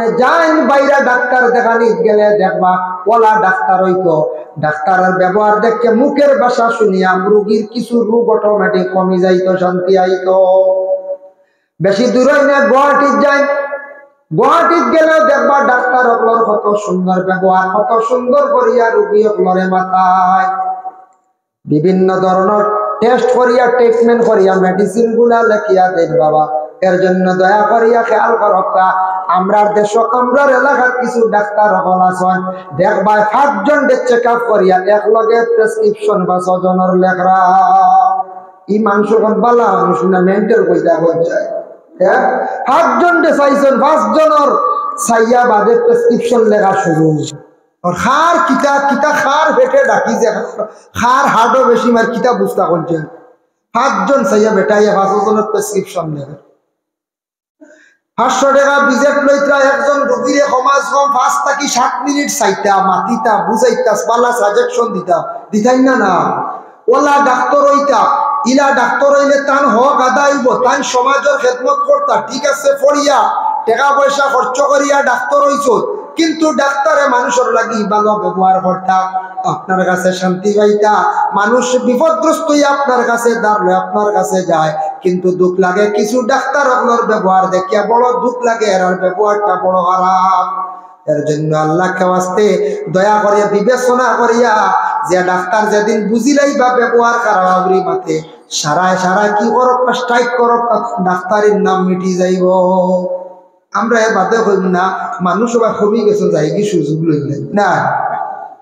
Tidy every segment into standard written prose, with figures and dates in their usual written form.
আপনি যান বাইরে ডাক্তার দেখানি গেলে দেখবা ওলা ডাক্তার হইতো ডাক্তারের ব্যবহার দেখে মুখের ভাষা শুনিয়া রোগীর কিছু রোগ অটোমেটিক কমে যাইতো, শান্তি আইতো। বেশি দূর হয় না, গুয়াহাটির যাই, গুয়াহাটির গেলেও দেখবা ডাক্তার অগলর কত সুন্দর ব্যবহার, কত সুন্দর করিয়া রোগী অগলরে মাথায় বিভিন্ন ধরনের টেস্ট করিয়া ট্রিটমেন্ট করিয়া মেডিসিন গুলা লেখিয়া দেন বাবা। এর জন্য দয়া করিয়া খেয়াল করকা, আমরার দেশ আমরার এলাকার কিছু ডাক্তার হল আছেন দেখবা 5 জন চেক আপ করিয়া এক লগে প্রেসক্রিপশন বা 6 জনের লেখরা। ই মানুষ বালা মানুষ না মেন্টাল কইতা যায়। হ্যাঁ, 5 জন চাইছেন, 5 জনের চাইয়া বাদে প্রেসক্রিপশন লেখা শুরু। আর খার কিতা কিতা খার বেটে ডাকি যে খার হার্টও বেশি মার কিতা বুঝতা করছেন। 5 জন চাইয়া বেটাইয়া 5 জনের প্রেসক্রিপশন লেখে। 500 টাকা বিজেট লইতা একজন রোগীরে সমাজ কম 5 থেকে 7 মিনিট চাইতা মাতিতা বুঝাইতা পালা সাজেকশন দিতাই না ওলা ডাক্তার হইতা। ইলা ডাক্তার হইলে তান হক আদায়ব, তান সমাজের খেদমত করতা, ঠিক আছে পড়িয়া টাকা পয়সা খরচ করিয়া ডাক্তার হইছ, কিন্তু ডাক্তারে মানুষের লাগি ভালো ব্যবহার করতা, আপনার কাছে শান্তি পাইতা। মানুষ বিপদগ্রস্ত হয়ে আপনার কাছে দাঁড়ালে আপনার কাছে যায়, কিন্তু দুঃখ লাগে কিছু ডাক্তার আপনার ব্যবহার দেখিয়া বড় দুঃখ লাগে, এর ব্যবহারটা বড় খারাপ। এর জন্য আল্লাহকে ওয়াস্তে দয়া করিয়া বিবেচনা করিয়া যে ডাক্তার যেদিন বুঝিলাই বা ব্যবহার খারাপ মাতে সারায় সারায় কি করক স্ট্রাইক করক, ডাক্তারের নাম মিটি যাইব। আমরা এ বাদে হইব না, মানুষ সবাই কমে গেছে যাই কি সুযোগ লইলেন না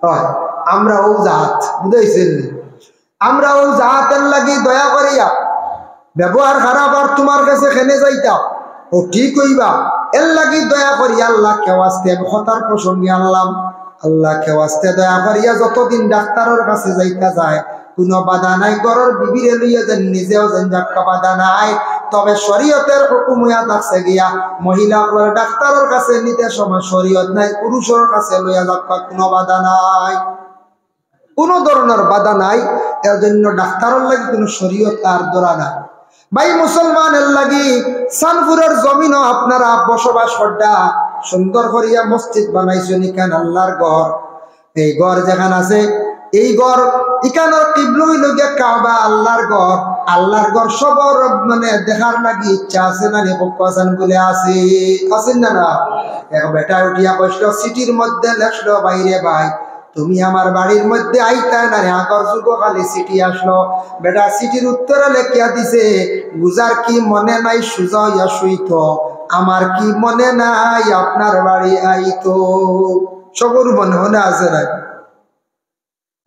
হয়। আমরা ও জাত বুঝাইছেন, আমরা ও জাতের লাগি দয়া করিয়া ব্যবহার খারাপ আর তোমার কাছে খেনে যাইতা ও ঠিক হইবা, এর লাগি দয়া করিয়া আল্লাহ কেওয়াস্তে হতার প্রসঙ্গে আনলাম। আল্লাহ কেওয়াস্তে দয়া করিয়া যতদিন ডাক্তারের কাছে যাইতা যায় কোনো বাধা নাই, ঘরের বিবিরে লইয়া যেন নিজেও যেন যাক্কা বাধা নাই। তবে শরীয়তের হুকুম হইয়া থাকছে গিয়া মহিলা ডাক্তারের কাছে নিতে সময় শরীয়ত নাই, পুরুষের কাছে লইয়া যাক্কা কোনো বাধা নাই, কোনো ধরনের বাধা নাই। এর জন্য ডাক্তারের লাগি কোনো শরীয়ত আর ধরা নাই। ভাই মুসলমানের লাগি সানপুরের জমিনও আপনারা বসবাস করডা সুন্দর করিয়া মসজিদ বানাইছেন, ইখান আল্লাহর ঘর। এই ঘর যেখানে আছে এই ঘর ইখানের কিবলা হইল গিয়া কাবা, আল্লাহর ঘর। আল্লাহর ঘর সবর মানে দেখার লাগি ইচ্ছা আছে না রে পক্ষ আছেন বলে আছেন না না। এক বেটা উঠিয়া কষ্ট সিটির মধ্যে লেখলো বাইরে ভাই তুমি আমার বাড়ির মধ্যে আইতা না রে, আগর যুগ খালি সিটি আসলো। বেটা সিটির উত্তরে লেখিয়া দিছে গুজার কি মনে নাই সুজা ইয়া শুইত, আমার কি মনে নাই আপনার বাড়ি আইতো। সবর মনে মনে আছে না,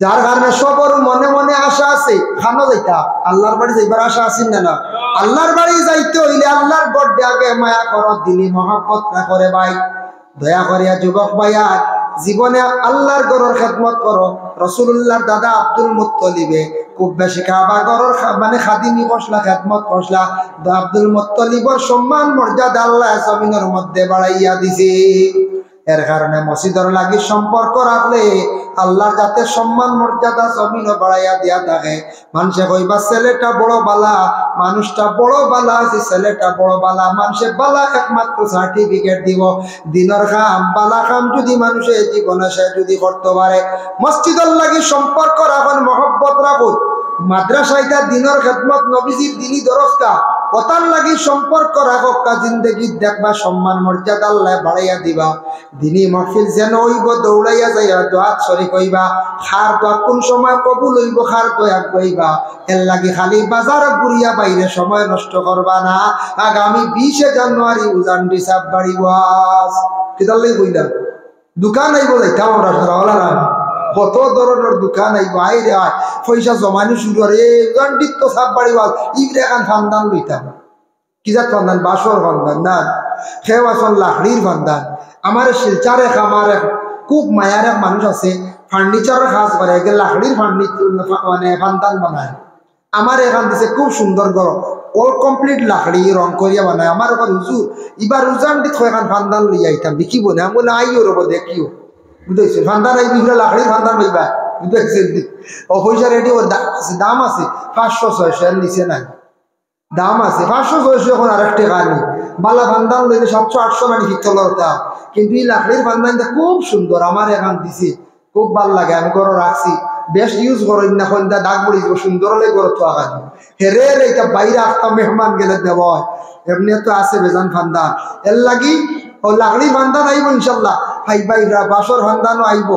যার কারণে সবর মনে মনে আশা আছে খানো যাইতা আল্লাহর বাড়ি যাইবার আশা আছেন না না। আল্লাহর বাড়ি যাইতে হইলে আল্লাহর গড্ডে আগে মায়া করো, দিলি মহব্বত না করে ভাই দয়া করিয়া যুবক ভাইয়া জীবনে আল্লাহর ঘরের খেদমত করো। রাসূলুল্লাহর দাদা আব্দুল মুত্তালিবে খুব বেশি কাবা ঘরের মানে খাদিমি কসলা খেদমত কসলা, আব্দুল মুত্তালিবর সম্মান মর্যাদা আল্লাহ জমিনের মধ্যে বাড়াইয়া দিছে। এর কারণে মসজিদের লাগি সম্পর্ক রাখলে আল্লাহর যাতে সম্মান মর্যাদা জমিনও বাড়াইয়া দিয়া থাকে। মানুষে কইবা ছেলেটা বড় বালা, মানুষটা বড় বালা, যে ছেলেটা বড় বালা মানুষে বালা একমাত্র সার্টিফিকেট দিব। দিনের কাম বালা কাম যদি মানুষের জীবনে সে যদি করতে পারে, মসজিদের লাগি সম্পর্ক রাখুন, মহব্বত রাখুন, মাদ্রাসাইটা দিনের খেদমত নবীজির দিনী দরজটা ওতার লাগি সম্পর্ক রাখক, জিন্দগি দেখবা সম্মান মর্যাদা আল্লাহ বাড়াইয়া দিবা। দিনী মহফিল যেন হইব দৌড়াইয়া যাইয়া দোয়াত শরীক হইবা, খার দোয়া কোন সময় কবুল হইব খার দোয়া গইবা। এর লাগি খালি বাজার ঘুরিয়া বাইরে সময় নষ্ট করবা না। আগামী 20 জানুয়ারি উজান ডিসাব বাড়ি ওয়াজ কিতার লাগি বইলা দোকান আইব যাইতাম আমরা সারা না, কত ধরনের দোকান আইব আইরে আয় পয়সা জমানি শুরু করে উজান ডিত তো সাব বাড়ি ওয়াজ ইবরে এখন ফান্দান লইতাম কিজাত ফান্দান বাসর ফান্দান না খেয়ে আসন লাকড়ির ফান্দান। আমার শিলচারে আমার খুব মায়ার এক মানুষ আছে ফার্নিচারের কাজ করে, লাকড়ির ফার্নিচার মানে ফান্দান বানায়। আমার এখান দিছে খুব সুন্দর ঘর অল কমপ্লিট লাকড়ি রং করিয়া বানায়। আমার ওখান হুজুর এবার উজান দিত এখন ফান্দান লইয়া আইতাম বিকিব না, আমি বলে আইও রব দেখিও বুঝেছি ফান্দান আইবি লাকড়ির ফান্দান লইবা বুঝেছেন। ও পয়সা রেডি ওর দাম আছে 500-600 এর নিচে নাই, দাম আছে 500-600 এখন আরেক টাকা নেই। বালা ভান্ডার লইলে 700-800 নানি পিতলের ওটা, কিন্তু এই লাকড়ির ভান্ডারটা খুব সুন্দর, আমার এখন দিছে খুব ভাল লাগে, আমি ঘরে রাখছি, বেশ ইউজ করেন না, সন্ধ্যা ডাক বলি সুন্দর হলে ঘরে তো আগান হেরে রে, এটা বাইরে আসতাম মেহমান গেলে দেব হয়, এমনি তো আছে বেজান ফান্দান, এর লাগি ও লাকড়ি ফান্দান আইব ইনশাল্লাহ, ফাইবাইরা বাসর ফান্দানও আইব,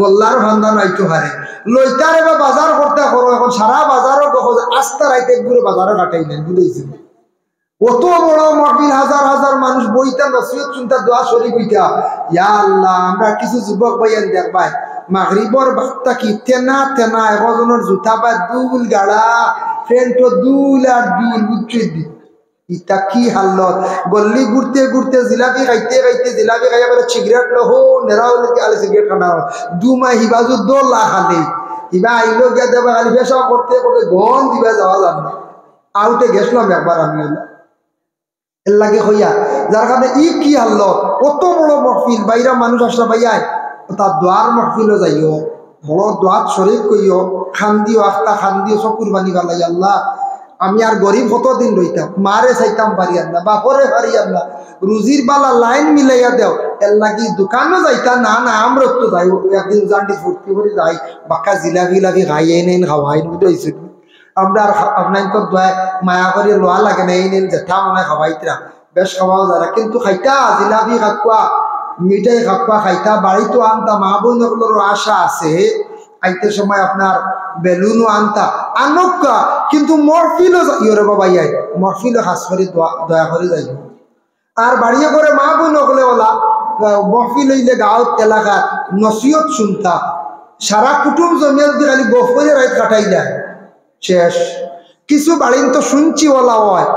গোল্লার ফান্দান আইতো হারে লইতারে বা বাজার করতে করো, এখন সারা বাজারও আস্তা রাইতে ঘুরে বাজারও কাটাইলেন, বুঝেছেন কত বড় মাহফিল, হাজার হাজার মানুষ বইতা নসিহত শুনতা দোয়া শরীফ হইতা, ইয়া আল্লাহ আমরা কিছু যুবক ভাইয়ান দেখবাই মাগরিবর বাক্তা কি তেনা তেনা একজনের জুতা বা দুল গাড়া ফ্রেন্ট দুল আর দুল উচ্চে দি, ইটা কি হালত, গল্লি ঘুরতে ঘুরতে জিলাপি খাইতে খাইতে জিলাপি খাইয়া বলে সিগারেট লহ নেরাও আলে সিগারেট খানা দুমাই হিবাজু দোলা খালি হিবা আইলো গিয়া দেবা খালি পেশা করতে করতে গন দিবা যাওয়া যান না, আউটে গেছিলাম একবার আমি এর লাগে হইয়া, যার কারণে ই কি হাল্লো কত বড় মহফিল, বাইরা মানুষ আসলা ভাইয়াই তার দোয়ার মহফিলও যাইও, বড় দোয়াত শরীফ কইও, খান দিও আখতা খান দিও চকুর বানি বালাই, আল্লাহ আমি আর গরিব কতদিন রইতাম, মারে চাইতাম পারিয়ার না, বাপরে পারিয়ার না, রুজির বালা লাইন মিলাইয়া দেও, এর লাগি দোকানও যাইতা না, না আমরা তো যাই একদিন জানটি ফুর্তি করে যাই, বাক্কা জিলাপি লাভি খাইয়ে নেন খাওয়াই বুঝেছি, আমরা আর আপনার তো দয়া মায়া করে লোয়া লাগে না, এই নেন জেঠা মনে খাওয়াইতরা বেশ খাওয়াও যারা, কিন্তু খাইতা জিলাপি খাকুয়া মিঠাই খাকুয়া খাইতা, বাড়িতেও আনতা, মা বোনগুলোরও আশা আছে আইতে সময় আপনার বেলুনও আনতা আনকা, কিন্তু মরফিলও ইয়রে বাবা ইয়াই মরফিলও খাস করে দয়া করে যাই, আর বাড়িয়ে করে মা বোন হলে ওলা মহফিল হইলে গাঁত এলাকা নসিহত শুনতা, সারা কুটুম জমিয়া যদি খালি গফ করে রাইত কাটাই দেয় শেষ, কিছু বাড়িন তো শুনছি ওলা হয়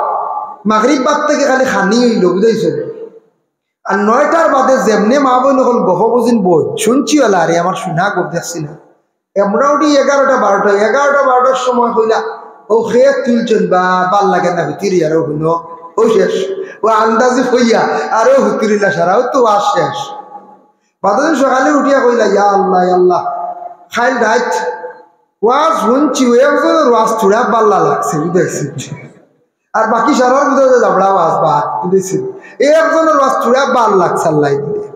মাগরিব বাদ থেকে খালি খানি হইল বুঝাইছ, আর 9টার বাদে যেমনে মা বোন হল গহ বুঝিন বই শুনছি ওলা, আরে আমার শুনা গপ দেখছি না, মোটামুটি 11টা 12টার সময় হইলা ও খেয়ে তুলছেন বা ভাল লাগে না হুতিরি, আরো শুনো ও শেষ, ও আন্দাজি হইয়া আরো হুতিরিলা সারাও তো আর শেষ, বাদদিন সকালে উঠিয়া কইলা ইয়া আল্লাহ আল্লাহ খাইল রাত ওয়াজ শুনছি, একজনের ওয়াজ থোড়া পাল্লা লাগছে বুঝেছি, আর বাকি সারার বুঝে যাবড়া ওয়াজ বাদ বুঝেছি, এই একজনের ওয়াজ থোড়া ভাল লাগছে আল্লাহ দিলে,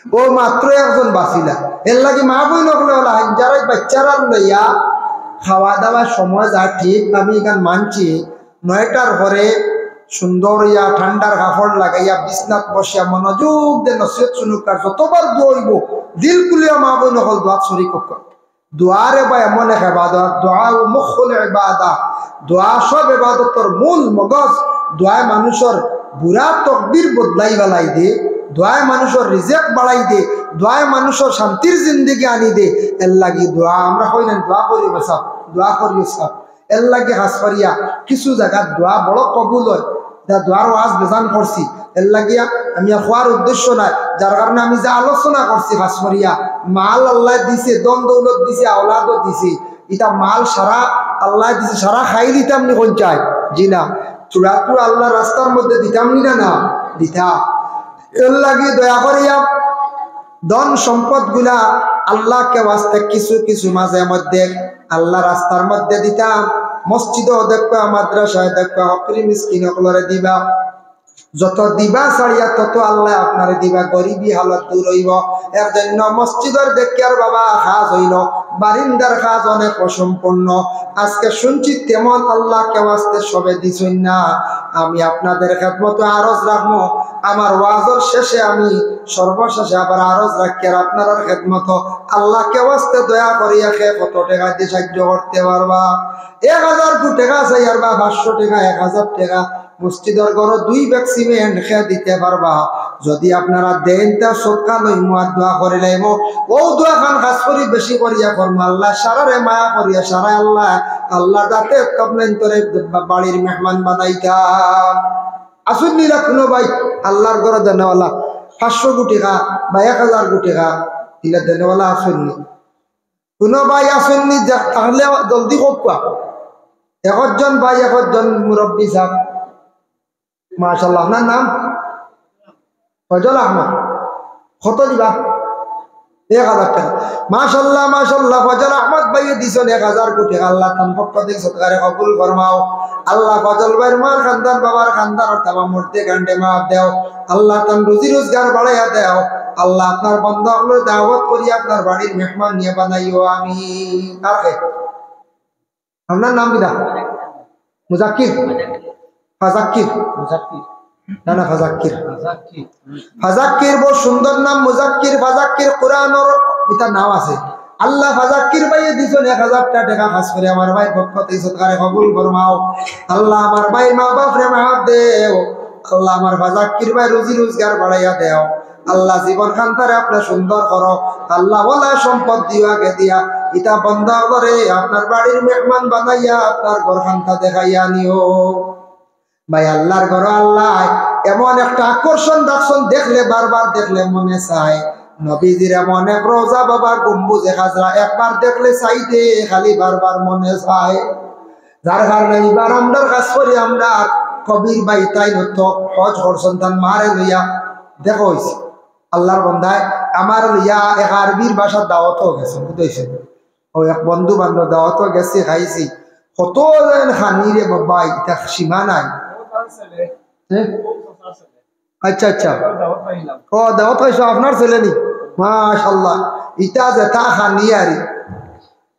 ও মাত্র একজন বাঁচিলা, এর লাগে মা বই নকলে হলা যারা বাচ্চারা লইয়া খাওয়া দাওয়ার সময় যা ঠিক, আমি এখান মানছি 9টার পরে সুন্দর ইয়া ঠান্ডার কাপড় লাগাইয়া বিছনাত বসিয়া মনোযোগ দে নসিহত শুনুক, আর যতবার দৌড়ব দিল কুলিয়া মা বই নকল দোয়াত শরীক হোক, দোয়ারে বা এমন এক ইবাদত, দোয়া মুখল ইবাদত, দোয়া সব ইবাদতর মূল মগজ, দোয়ায় মানুষের বুড়া তকদির বদলাই বেলাই দে, দোয়ায় মানুষের রিজেক বাড়াই দে, দোয়ায় মানুষের শান্তির জিন্দগি আনি দে, এর লাগি দোয়া আমরা কই না দোয়া করি বসা, দোয়া করি সব এর লাগে হাস করিয়া কিছু জায়গার দোয়া বড় কবুল হয়, দোয়ার ওয়াজ বেজান করছি, এর লাগিয়া আমি খোয়ার উদ্দেশ্য নাই, যার কারণে আমি যা আলোচনা করছি হাস করিয়া, মাল আল্লাহ দিছে, দম দৌলত দিছে, আওলাদও দিছে, এটা মাল সারা আল্লাহ দিছে, সারা খাই দিতাম নি কোন চাই জি না, চূড়া চূড়া আল্লাহ রাস্তার মধ্যে দিতাম নি না দিতা, এর লাগে দয়া করিয়া ধন সম্পদ গুলা আল্লাহকে বাস্তে কিছু কিছু মাঝে মধ্যে আল্লাহ রাস্তার মধ্যে দিতাম, মসজিদও দেখবা মাদ্রাসায় দেখবা হকরি মিসকিন সকলরে দিবা, যত দিবা ছাড়িয়া তত আল্লাহ আপনারে দিবা, গরিবী হালত দূর হইব, এর জন্য মসজিদের দেখিয়ার বাবা খাজ হইল, বারিন্দার খাজ অনেক অসম্পূর্ণ, আজকে শুনছি তেমন আল্লাহকে বাস্তে সবে দিছুন না, আমি আপনাদের খেদমতে আরজ রাখবো, আমার ওয়াজের শেষে আমি সর্বশেষে আবার আরজ রাখি, আর আপনার খেদমত আল্লাহকে বাস্তে দয়া করিয়া খে কত টাকা দিয়ে সাহায্য করতে পারবা, 1000 টাকা চাই আর বা 500 টাকা 1000 টাকা মসজিদের ঘর 2 ব্যাগ সিমেন্ট খেয়ে দিতে পারবা, যদি আপনারা দেন তা সদকা লইমু আর দোয়া করে লাইব, ও দোয়া খান কাজ করি বেশি করিয়া করবো, আল্লাহ সারারে মায়া করিয়া সারা আল্লাহ আল্লাহ দাতে আপনার তোরে বাড়ির মেহমান বানাইতা আসুন নিরা কোনো ভাই আল্লাহর ঘরে দেনেওয়ালা 500 কোটি টাকা বা 1000 কোটি টাকা দিলে দেনেওয়ালা আসুননি, কোনো ভাই আসুননি, তাহলে জলদি হোক, একজন ভাই একজন মুরব্বী সাহেব মাশাআল্লাহ, আপনার নাম ফজল আহমদ, কত দিবা 1000 টাকা মাশাআল্লাহ মাশাআল্লাহ ফজল আহমদ ভাই দিছেন 1000 কোটি আল্লাহ তান পক্ষ থেকে সদকারে কবুল ফরমাও আল্লাহ ফজল ভাইয়ের মার খানদান বাবার খানদান আর তামাম মূর্তি গান্ডে মাফ দাও আল্লাহ তান রুজি রোজগার বাড়াইয়া দাও আল্লাহ আপনার বান্দাগুলো দাওয়াত করি আপনার বাড়ির মেহমান নিয়ে বানাইও আমিন আর কে আপনার নাম কি দা মুজাক্কির ফাজাক্কির মুজাক্কির না না ফাজাক্কির ফাজাক্কির বহু সুন্দর নাম মুজাক্কির ফাজাক্কির কোরআনের এটা নাম আছে আল্লাহ ফাজাক্কির ভাইয়ে দিছেন 1000 টাকা খাস করে আমার ভাই পক্ষ থেকে সদকারে কবুল ফরমাও আল্লাহ আমার ভাই মা বাপ রে মাফ দেও আল্লাহ আমার ফাজাক্কির ভাই রুজি রোজগার বাড়াইয়া দেও আল্লাহ জীবন খান্তারে আপনি সুন্দর করো আল্লাহ ওয়ালা সম্পদ দিও আগে দিয়া এটা বন্ধা করে আপনার বাড়ির মেহমান বানাইয়া আপনার ঘর খান্তা দেখাইয়া নিও ভাই আল্লাহর ঘর আল্লাহ এমন একটা আকর্ষণ রাখছেন দেখলে বারবার দেখলে মনে চায় নবীজির এমন এক রোজা বাবার গম্বুজে খাজরা একবার দেখলে চাইতে খালি বারবার মনে চায় যার কারণে এবার আমরা কাজ করি আমরা কবির ভাই তাই নতো হজ সন্তান মারে লইয়া দেখো হয়েছে আল্লাহর বন্ধায় আমার লইয়া এক আরবির ভাষার দাওয়াতও গেছে বুঝতেছে ও এক বন্ধু বান্ধব দাওয়াতও গেছে খাইছি কত খানি রে বাবা এটা সীমা নাই আচ্ছা আচ্ছা ও দাওয়াত খাইছো আপনার ছেলে নি মাশাআল্লাহ ইটা যেটা খানি আর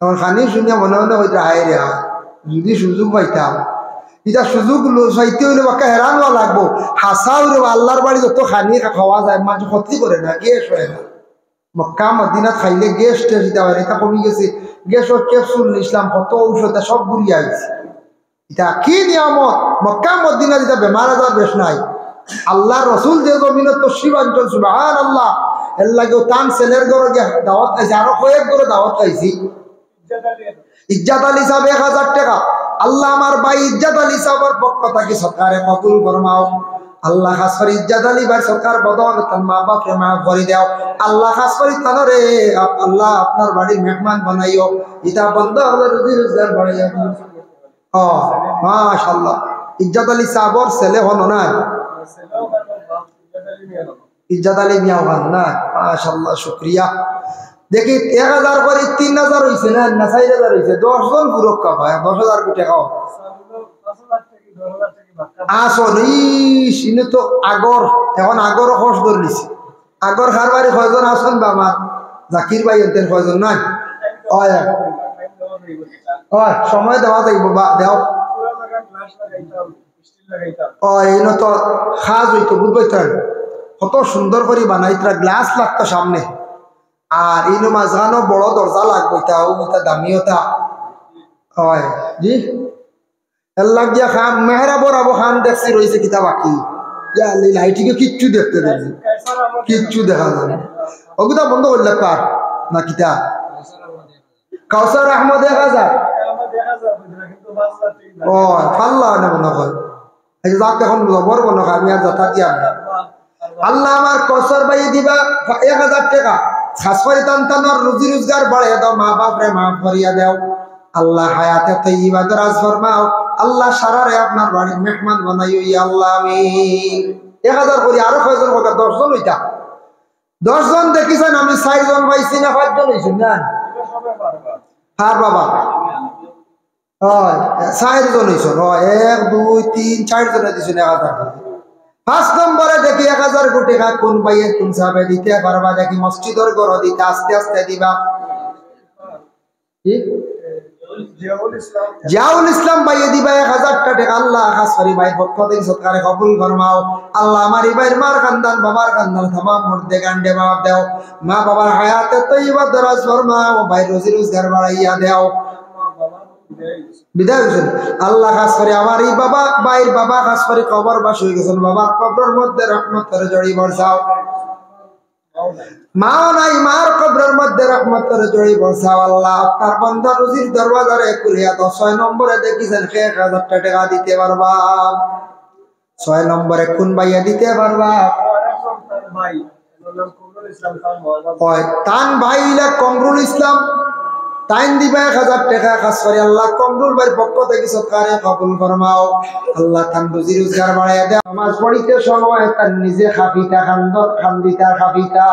তখন খানি শুনে মনে মনে হইতে হায় রে যদি সুযোগ পাইতাম এটা সুযোগ চাইতে হইলে বাক্কা হেরানো লাগবো হাসা হইলে আল্লাহর বাড়ি যত খানি খাওয়া যায় মানুষ ক্ষতি করে না গ্যাস হয় না মক্কা মদিনাত খাইলে গ্যাস টেস্ট দিতে পারে এটা কমে গেছে গ্যাসের ক্যাপসুল নিছিলাম কত ঔষধ সব ঘুরিয়ে আইছে এটা কি নিয়ামত মক্কা মদিনা যেটা বেমার আজার বেশ নাই আল্লাহ রসুল যে জমিনত তো শিবাঞ্চল সুবহানাল্লাহ এর লাগেও তান ছেলের ঘরে দাওয়াত খাইছে আরো কয়েক ঘরে দাওয়াত খাইছি ইজ্জাত আলী সাহেব 1000 টাকা আল্লাহ আমার ভাই ইজ্জাত আলী সাহেবের পক্ষ থেকে সরকারে কবুল ফরমাও আল্লাহ খাস করে ইজ্জাত আলী ভাই সরকার বদৌলত তার মা বাপরে মাফ করে দাও আল্লাহ খাস করে তানরে আল্লাহ আপনার বাড়ির মেহমান বানাইও এটা বন্ধ হলে রুজি রোজগার বাড়াইয়া ও মাশাআল্লাহ ইজ্জাত আলী সাহেবের ছেলে হন না ইজ্জাত আলী মিয়া হন না মাশাআল্লাহ শুকরিয়া দেখি 1000 করে 3000 হইছে না 4000 হইছে 10 জন পুরস্কার পায় 10000 কোটি টাকা আসলে ইনে তো আগর এখন আগর খরচ ধরে নিছে আগর খারবারি কয়জন আসন বা আমার জাকির ভাই এনতেন কয়জন নাই ওই ওই সময় দেওয়া যাইব বা দেও ওই ইনো তো খাজ হইতো বুঝবইতেন কত সুন্দর করে বানাইতরা গ্লাস লাগতো সামনে আর ইনো মাঝখানো বড় দরজা লাগবে এটা দামিওটা হয় জি আল্লাহ দিয়া খান মেহরা বরাবো খান দেখছি রয়েছে কিতা বাকি লাইটিকে কিচ্ছু দেখতে দেন কিচ্ছু দেখা যায় ওগুলা বন্ধ করলে কার না কিতা কাউসার আহমদ 1000 ও পাল্লা না মনে হয় এই যে এখন বড় বড় আমি আর যথা দিয়া আল্লাহ আমার কৌসার ভাই দিবা 1000 টাকা খাস করে তান্তানোর রুজি রোজগার বাড়াইয়া দাও মা বাপ রে মাফ করিয়া দাও আল্লাহ হায়াতে তাইয়্যিবা দরাজ ফরমাও আল্লাহ সারারে আপনার বাড়ির মেহমান বানাইও ইয়া আল্লাহ আমিন 1000 করে আরো কয়জন কথা 10 জন হইতা 10 জন দেখিছেন আমি 4 জন পাইছি না 5 জন হইছেন না আর বাবা হয় 4 জন হইছেন 1 2 3 4 জন দিছেন 1000 5 নম্বরে দেখি 1000 কোটি টাকা কোন ভাইয়ে কোন সাহেবে দিতে পারবা দেখি মসজিদের ঘর দিতে আস্তে আস্তে দিবা ঠিক জিয়াউল ইসলাম ভাইয়ে দিবা 1000 টাকা আল্লাহ খাস করি ভাই পক্ষ থেকে সরকারে কবুল ফরমাও আল্লাহ আমার ভাইয়ের মার খানদান বাবার খানদান तमाम মুর্দে গান্ডে মাফ দাও মা বাবার হায়াতে তৈয়বা দরাজ ফরমাও ভাই রুজি রোজগার বাড়াইয়া দাও বিদায় হোসেন আল্লাহ খাস করে আমার এই বাবা ভাইয়ের বাবা খাস করে কবর বাস হয়ে গেছেন বাবার কবরের মধ্যে রহমতের জড়ি বর্ষাও মাও নাই মার কবরের মধ্যে রহমতের জড়ি বর্ষাও আল্লাহ আপনার বান্দা রুজির দরওয়াজারে খুলিয়া 6 নম্বরে দেখিছেন 1000 টাকা দিতে পারবা 6 নম্বরে কোন ভাইয়া দিতে পারবা ওই তান ভাইলা কমরুল ইসলাম টাইম দিবা 1000 টাকা খাস করে আল্লাহ কমরুল ভাইয়ের পক্ষ থেকে সরকারে কবুল ফরমাও আল্লাহ তান রুজি রোজগার বাড়াইয়া দাও নামাজ পড়িতে সময় তার নিজে খাফিতা খান্দিতা খাফিতা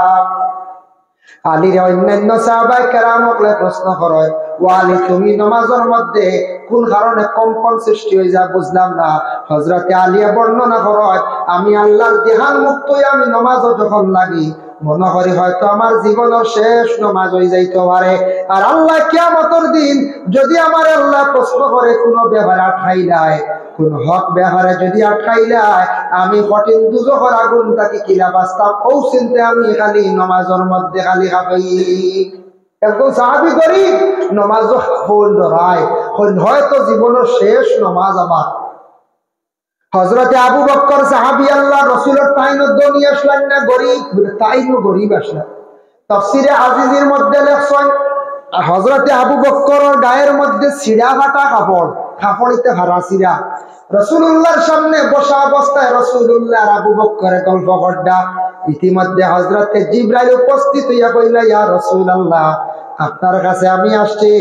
আলীর অন্যান্য সাহাবায়ে কেরামকে প্রশ্ন করে, ও আলী তুমি নামাজের মধ্যে কোন কারণে কম্পন সৃষ্টি হয়ে যায় বুঝলাম না। হযরতে আলী বর্ণনা করে, আমি আল্লাহর ধ্যান মুক্ত হয়ে আমি নামাজও যখন লাগি মনে করি হয়তো আমার জীবনের শেষ নামাজ হয়ে যাইতে পারে। আর আল্লাহ কিয়ামতের দিন যদি আমার আল্লাহ প্রশ্ন করে কোনো ব্যাপারে আটকাইলায়, কোন হক ব্যাপারে যদি আটকাইলায়, আমি কঠিন দুজখের আগুন তাকে কিলা বাঁচতাম ও চিন্তে আমি খালি নামাজের মধ্যে খালি খাবি। একদম সাহাবী গরিব নামাজ ফোন ধরায় হয়তো জীবনের শেষ নামাজ আমার। হযরতে আবু বকর সাহাবী আল্লাহ রাসূলের তাইনো দুনিয়া আসলেন না গরিব, তাইনো গরিব আসলেন। তাফসীরে আজিজের মধ্যে লেখছেন হযরতে আবু বকরের গায়ের মধ্যে ছিড়া ফাটা কাপড়, কাপড়িতে হারা ছিড়া। রাসূলুল্লাহর সামনে বসা অবস্থায় রাসূলুল্লাহ আর আবু বকরের গল্প করডা। ইতিমধ্যে হযরতে জিবরাইল উপস্থিত হইয়া কইলা, ইয়া রাসূলুল্লাহ আপনার কাছে আমি আসছি,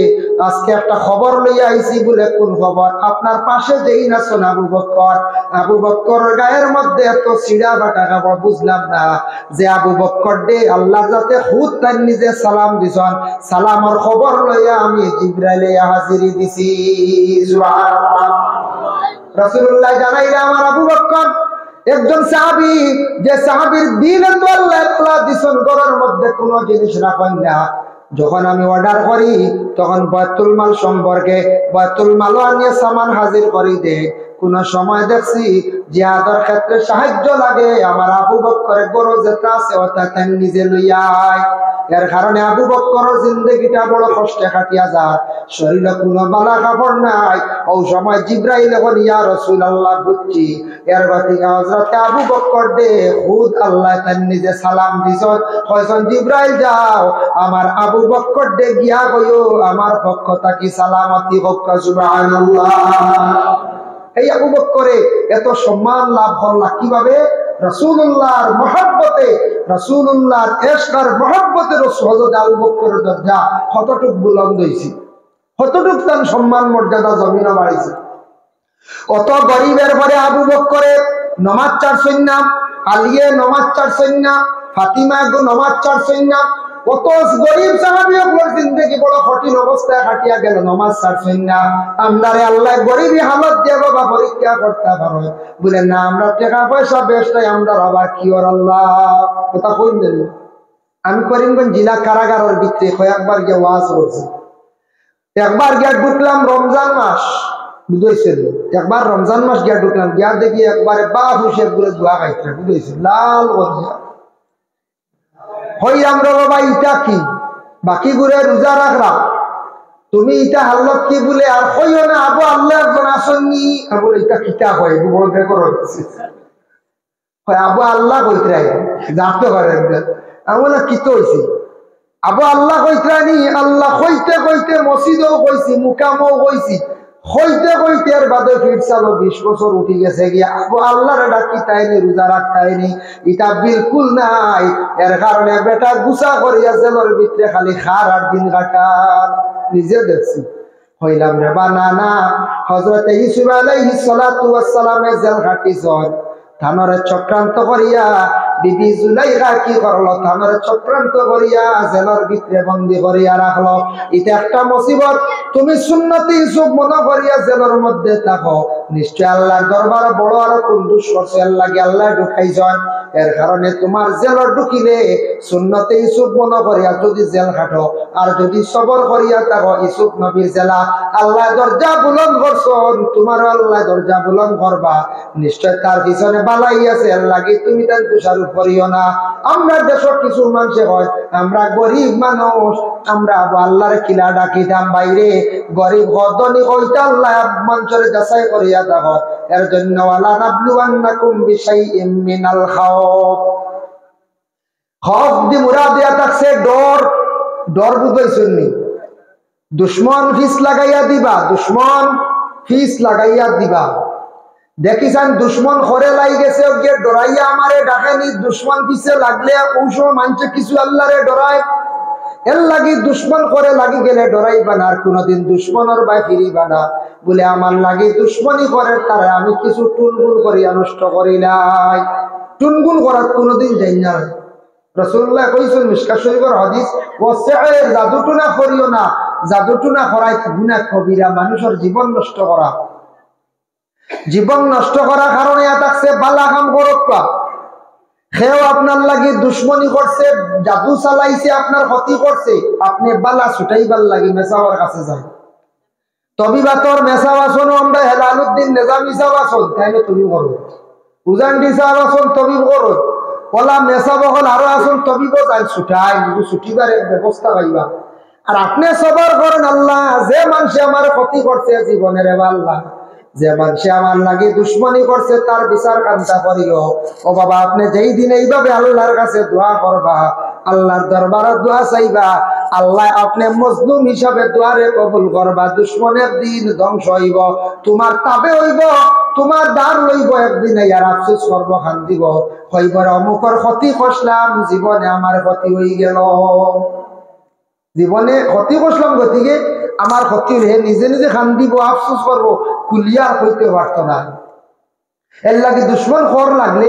আজকে একটা খবর লইয়া আইছি। বলে কোন খবর? আপনার পাশে যেই নাচন আবু বকর, আবু বকরের গায়ের মধ্যে এত ছিড়া বাটা কাপড়, বুঝলাম না যে আবু বকর দে আল্লাহ যাতে খুদ তার নিজে সালাম দিছন, সালামর খবর লইয়া আমি জিবরাইলে হাজিরি দিছি। সুবহানাল্লাহ। রাসূলুল্লাহ জানাইলা আমার আবু বকর একজন সাহাবী, যে সাহাবীর দিলে তো আল্লাহ দিছন ঘরের মধ্যে কোনো জিনিস রাখেন না। যখন আমি অর্ডার করি তখন বাইতুল মাল সম্পর্কে বাইতুল মালও আনিয়ে সামান হাজির করি দে। কোন সময় দেখছি জিহাদের ক্ষেত্রে সাহায্য লাগে, আমার আবু বকরের গরো যেটা আছে ওটা তাই নিজে লইয়া আয়। এর কারণে আবু বকরের জিন্দেগিটা বড় কষ্টে কাটিয়া যায়, শরীরে কোনো বালা কাপড় নাই। ওই সময় জিবরাইল এখন ইয়া রাসূলুল্লাহ বুঝছি এর গতিকে হযরতে আবু বকর দে খুদ আল্লাহ তার নিজে সালাম দিছন, কইছেন জিবরাইল যাও আমার আবু বকর দে গিয়া কইও আমার পক্ষ থাকি সালামতি হোক। সুবহানাল্লাহ। এই আবু বকরে এত সম্মান লাভ করলা কিভাবে? রাসূলুল্লাহর মহব্বতে, রাসূলুল্লাহর ইশকার মহব্বতে হযরত আবু বকরের দরজা কতটুক বুলন্দ হইছে, কতটুক তার সম্মান মর্যাদা জমিনে বাড়িছে। অত গরিবের পরে আবু বকরে নামাজ ছাড়ছেন না, আলিয়ে নামাজ ছাড়ছেন না, ফাতিমা গো নামাজ ছাড়ছেন না। কত গরিব সাহাবী আপনার জিন্দেগি বড় কঠিন অবস্থায় কাটিয়া গেল, নামাজ ছাড়ছেন না। আমরারে আল্লাহ গরিবী হালত দিয়ে বাবা পরীক্ষা করতে পারো বলে না, আমরা টাকা পয়সা বেশটাই আমরা আবার কি ওর আল্লাহ কথা কইন দেন। আমি করিমগঞ্জ জেলা কারাগারের ভিতরে কয়েকবার গিয়ে ওয়াজ করছি। একবার গিয়া ঢুকলাম রমজান মাস, বুঝেছেন, একবার রমজান মাস গিয়া ঢুকলাম, গিয়া দেখি একবারে বা হুশের গুলো দোয়া খাইতে, বুঝেছেন, লাল করিয়া হই আমরা বাবা ইটা কি বাকি ঘুরে রোজা রাখরা তুমি ইটা হাল্লত কি বলে আর কইও না আবু আল্লাহ একজন আসেননি। বলে এটা কিতা হয় বড় বেকর হচ্ছে, আবু আল্লাহ কইতে জানতে পারেন। আমি বলে কিতো হয়েছে? আবু আল্লাহ কইতানি, আল্লাহ কইতে কইতে মসজিদও কইছি, মুকামও কইছি, হইতে হইতে এর বাদে ফিট চালো 20 বছর উঠি গেছে গিয়া আবু আল্লাহর ডাকি তাইনি, রোজা রাখতাইনি, এটা বিলকুল নাই। এর কারণে বেটা গুছা করিয়া জেলের ভিতরে খালি খার আর দিন কাটার। নিজে দেখছি হইলাম রে বা না না। হযরত ইউসুফ আলাইহিস সালাতু ওয়াস সালামে জেল খাটিছন, ধানরে চক্রান্ত করিয়া বিবি জুলাইখা কি করলো, ধানরে চক্রান্ত করিয়া জেলের ভিতরে বন্দী করিয়া রাখলো। এটা একটা মুসিবত। তুমি সুন্নতি ইউসুফ মনে করিয়া জেলের মধ্যে থাকো, নিশ্চয় আল্লাহর দরবারে বড় আরো কুন্দুস করছে আল্লাহকে আল্লাহ ঢুকাইছেন। এর কারণে তোমার জেলত ঢুকিলে সুন্নতে ইউসুফ মনে করিয়া যদি জেল খাটো, আর যদি সবর করিয়া থাকো ইউসুফ নবীর জেলা আল্লাহ দরজা বুলন্দ করছেন, তোমার আল্লাহ দরজা বুলন্দ করবা। নিশ্চয় তার পিছনে বালাই আছে, আল্লাহকে তুমি তার তুষারোপ করিও না। আমরা দেশের কিছু মানুষ হয় আমরা গরিব মানুষ, আমরা আল্লাহর কিলা ডাকিতাম বাইরে গরিব গদনি কইতা আল্লাহ মানুষের যাচাই করিয়া দেখো। এর জন্য ওয়ালা নাবলুওয়ান্নাকুম বিশাইইম মিনাল খাউফ, খৌফ দি মুরাদ দিয়া থাকছে ডর। ডর বুঝাইছেন নি? দুশ্মন ফিস লাগাইয়া দিবা, দুশ্মন ফিস লাগাইয়া দিবা। দেখিছেন দুশ্মন ঘরে লাই গেছে গিয়ে ডরাইয়া আমারে ডাকেনি, দুশ্মন পিছে লাগলে ঔষ মানছে কিছু আল্লাহরে ডরায়। এর লাগি দুশ্মন করে লাগি গেলে ডরাইবা না, আর কোনদিন দুশ্মনের বাই ফিরিবা না। বলে আমার লাগি দুশ্মনী করে তারা আমি কিছু টুনগুন করিয়া নষ্ট করি নাই, টুনগুন করার কোনদিন যাই না। রাসূলুল্লাহ কইছেন মিশকাত শরীফের হাদিস ওয়াসির জাদুটুনা করিও না, জাদুটুনা করাই গুনাহ কবিরা, মানুষের জীবন নষ্ট করা। জীবন নষ্ট করার কারণে থাকছে বালা কাম করবা, সেও আপনার লাগি দুশ্মনী করছে, জাদু চালাইছে, আপনার ক্ষতি করছে, আপনি বালা ছুটাইবার লাগি মেসাওয়ার কাছে যান। তবিবাতর মেসাও আসন আমরা হেলালুদ্দিন নিজামী সাহেব আসন তাইলে তুমি করো, উজান্ডি সাহেব আসন তবিব করো, ওলা মেসা বহল আরো আসন তবিব যাই ছুটাই ছুটিবার ব্যবস্থা পাইবা। আর আপনি সবার করেন আল্লাহ যে মানুষে আমার ক্ষতি করছে জীবনের আল্লাহ, যে মানুষে আমার লাগে দুশ্মনী করছে তার বিচার কান্তা করিও। ও বাবা আপনি যেই দিন এইভাবে আল্লাহর কাছে দোয়া করবা, আল্লাহর দরবারে দোয়া চাইবা, আল্লাহ আপনি মজলুম হিসাবে দোয়ারে কবুল করবা। দুশ্মনের দিন ধ্বংস হইব, তোমার তাবে হইব, তোমার দ্বার লইব, একদিন আর আফসোস করব, খান দিব, হইব অমুকর ক্ষতি করলাম, জীবনে আমার ক্ষতি হয়ে গেল, জীবনে ক্ষতি করলাম, গতিকে আমার ক্ষতি হয়ে নিজে নিজে খান দিব, আফসোস করবো, কুলিয়ার হইতে পারত না। এর লাগে দুশ্মন খর লাগলে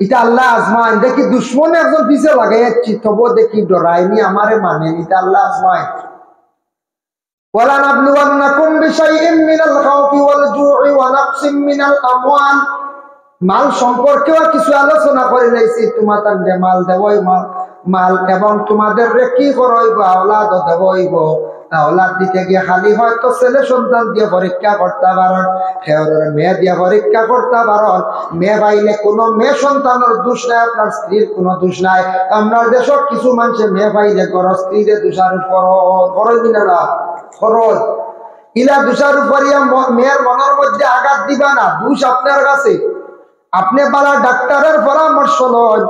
এটা আল্লাহ আজমাইন, দেখি দুশ্মন একজন পিছে লাগাইছি তবু দেখি ডরাইনি আমারে মানে, এটা আল্লাহ আজমাইন। ওয়ালানাবলুওয়ান্নাকুম বিশাইইন মিনাল খাউফি ওয়াল জু'i ওয়া নাকসিম মিনাল আমওয়াল, মাল সম্পর্কেও কিছু আলোচনা করে রয়েছি। তোমাদের মাল দেবই মাল এবং তোমাদের কি করইব আওলাদ দেবইব। আওলাদ দিতে গিয়ে খালি হয়তো ছেলে সন্তান দিয়ে পরীক্ষা করতে পারেন, মেয়ে দিয়ে পরীক্ষা করতে পারেন। মেয়ে পাইলে কোনো মেয়ে সন্তানের দোষ নাই, আপনার স্ত্রীর কোনো দোষ নাই। আপনার দেশের কিছু মানুষের মেয়ে পাইলে ঘর স্ত্রীরে দোষারোপ খরচ না খরচ ইলা দোষারোপ করিয়া মেয়ের মনের মধ্যে আঘাত দিবা না, দোষ আপনার কাছে। আপনি বালা ডাক্তারের পরামর্শ লন,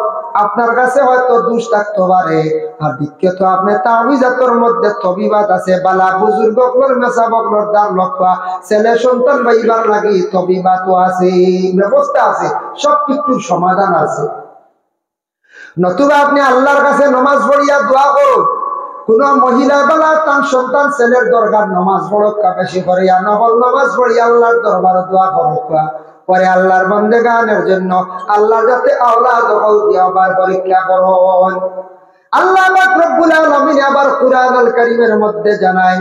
আপনার কাছে হয়তো দোষ থাকতে পারে। আর দ্বিতীয়ত আপনি তাবিজাতের মধ্যে তবিবাত আছে, বালা বুজুর্গর মেসাবকর দার লক্ষা ছেলে সন্তান পাইবার লাগি তবিবাতও আছে, ব্যবস্থা আছে, সব কিছুর সমাধান আছে। নতুবা আপনি আল্লাহর কাছে নমাজ পড়িয়া দোয়া করুন। কোন মহিলা বেলা তার সন্তান ছেলের দরকার নমাজ পড়কা বেশি করিয়া, নকল নমাজ পড়িয়া আল্লাহর দরবারে দোয়া করকা, পরে আল্লাহর বান্দেগানের জন্য আল্লাহ যাতে আওলাদ দখল দিয়ে আবার পরীক্ষা করুন। আল্লাহ রব্বুল আলামিন আবার কুরআনুল কারীমের মধ্যে জানায়,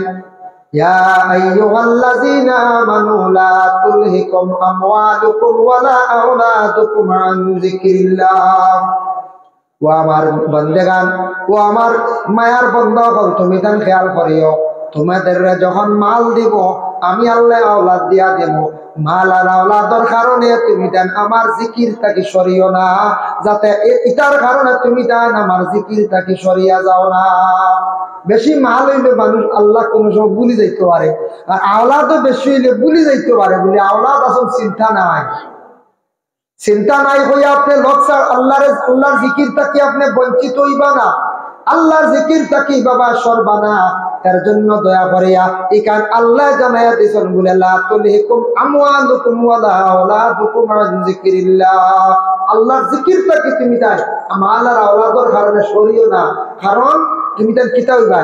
ইয়া আইয়ুহাল্লাযীনা আমানু লা তুলহিকুম আমওয়ালুকুম ওয়ালা আওলাদুকুম আন যিকরিল্লাহ। ও আমার বন্দেগান, ও আমার মায়ার বন্ধগণ, তুমি তান খেয়াল করিও, তোমাদের যখন মাল দিব আমি আল্লাহ আওলাদ দিয়া দেব, মাল আর আওলাদর কারণে তুমি দেন আমার জিকির তাকে সরিও না, যাতে এটার কারণে তুমি দেন আমার জিকির তাকে সরিয়া যাও না। বেশি মাল হইলে মানুষ আল্লাহ কোনো সময় ভুলে যাইতে পারে, আর আওলাদও বেশি হইলে ভুলে যাইতে পারে, বলে আওলাদ আসল চিন্তা নাই। চিন্তা নাই হইয়া আপনি লক্ষ্য আল্লাহর জিকির থাকি আপনি বঞ্চিত হইবা না, আল্লাহর জিকির থাকি বাবা সরবা না। এর জন্য দয়া করিয়া এখান আল্লাহ জানাইয়া দিয়েছেন, বলে লা তুলহিকুম আমওয়ালুকুম ওয়ালা আওলাদুকুম আন যিকরিল্লাহ। আল্লাহর জিকির থাকি তুমি তাই মাল আর আওলাদর কারণে সরিও না, কারণ তুমি তাই কিতা হইবা,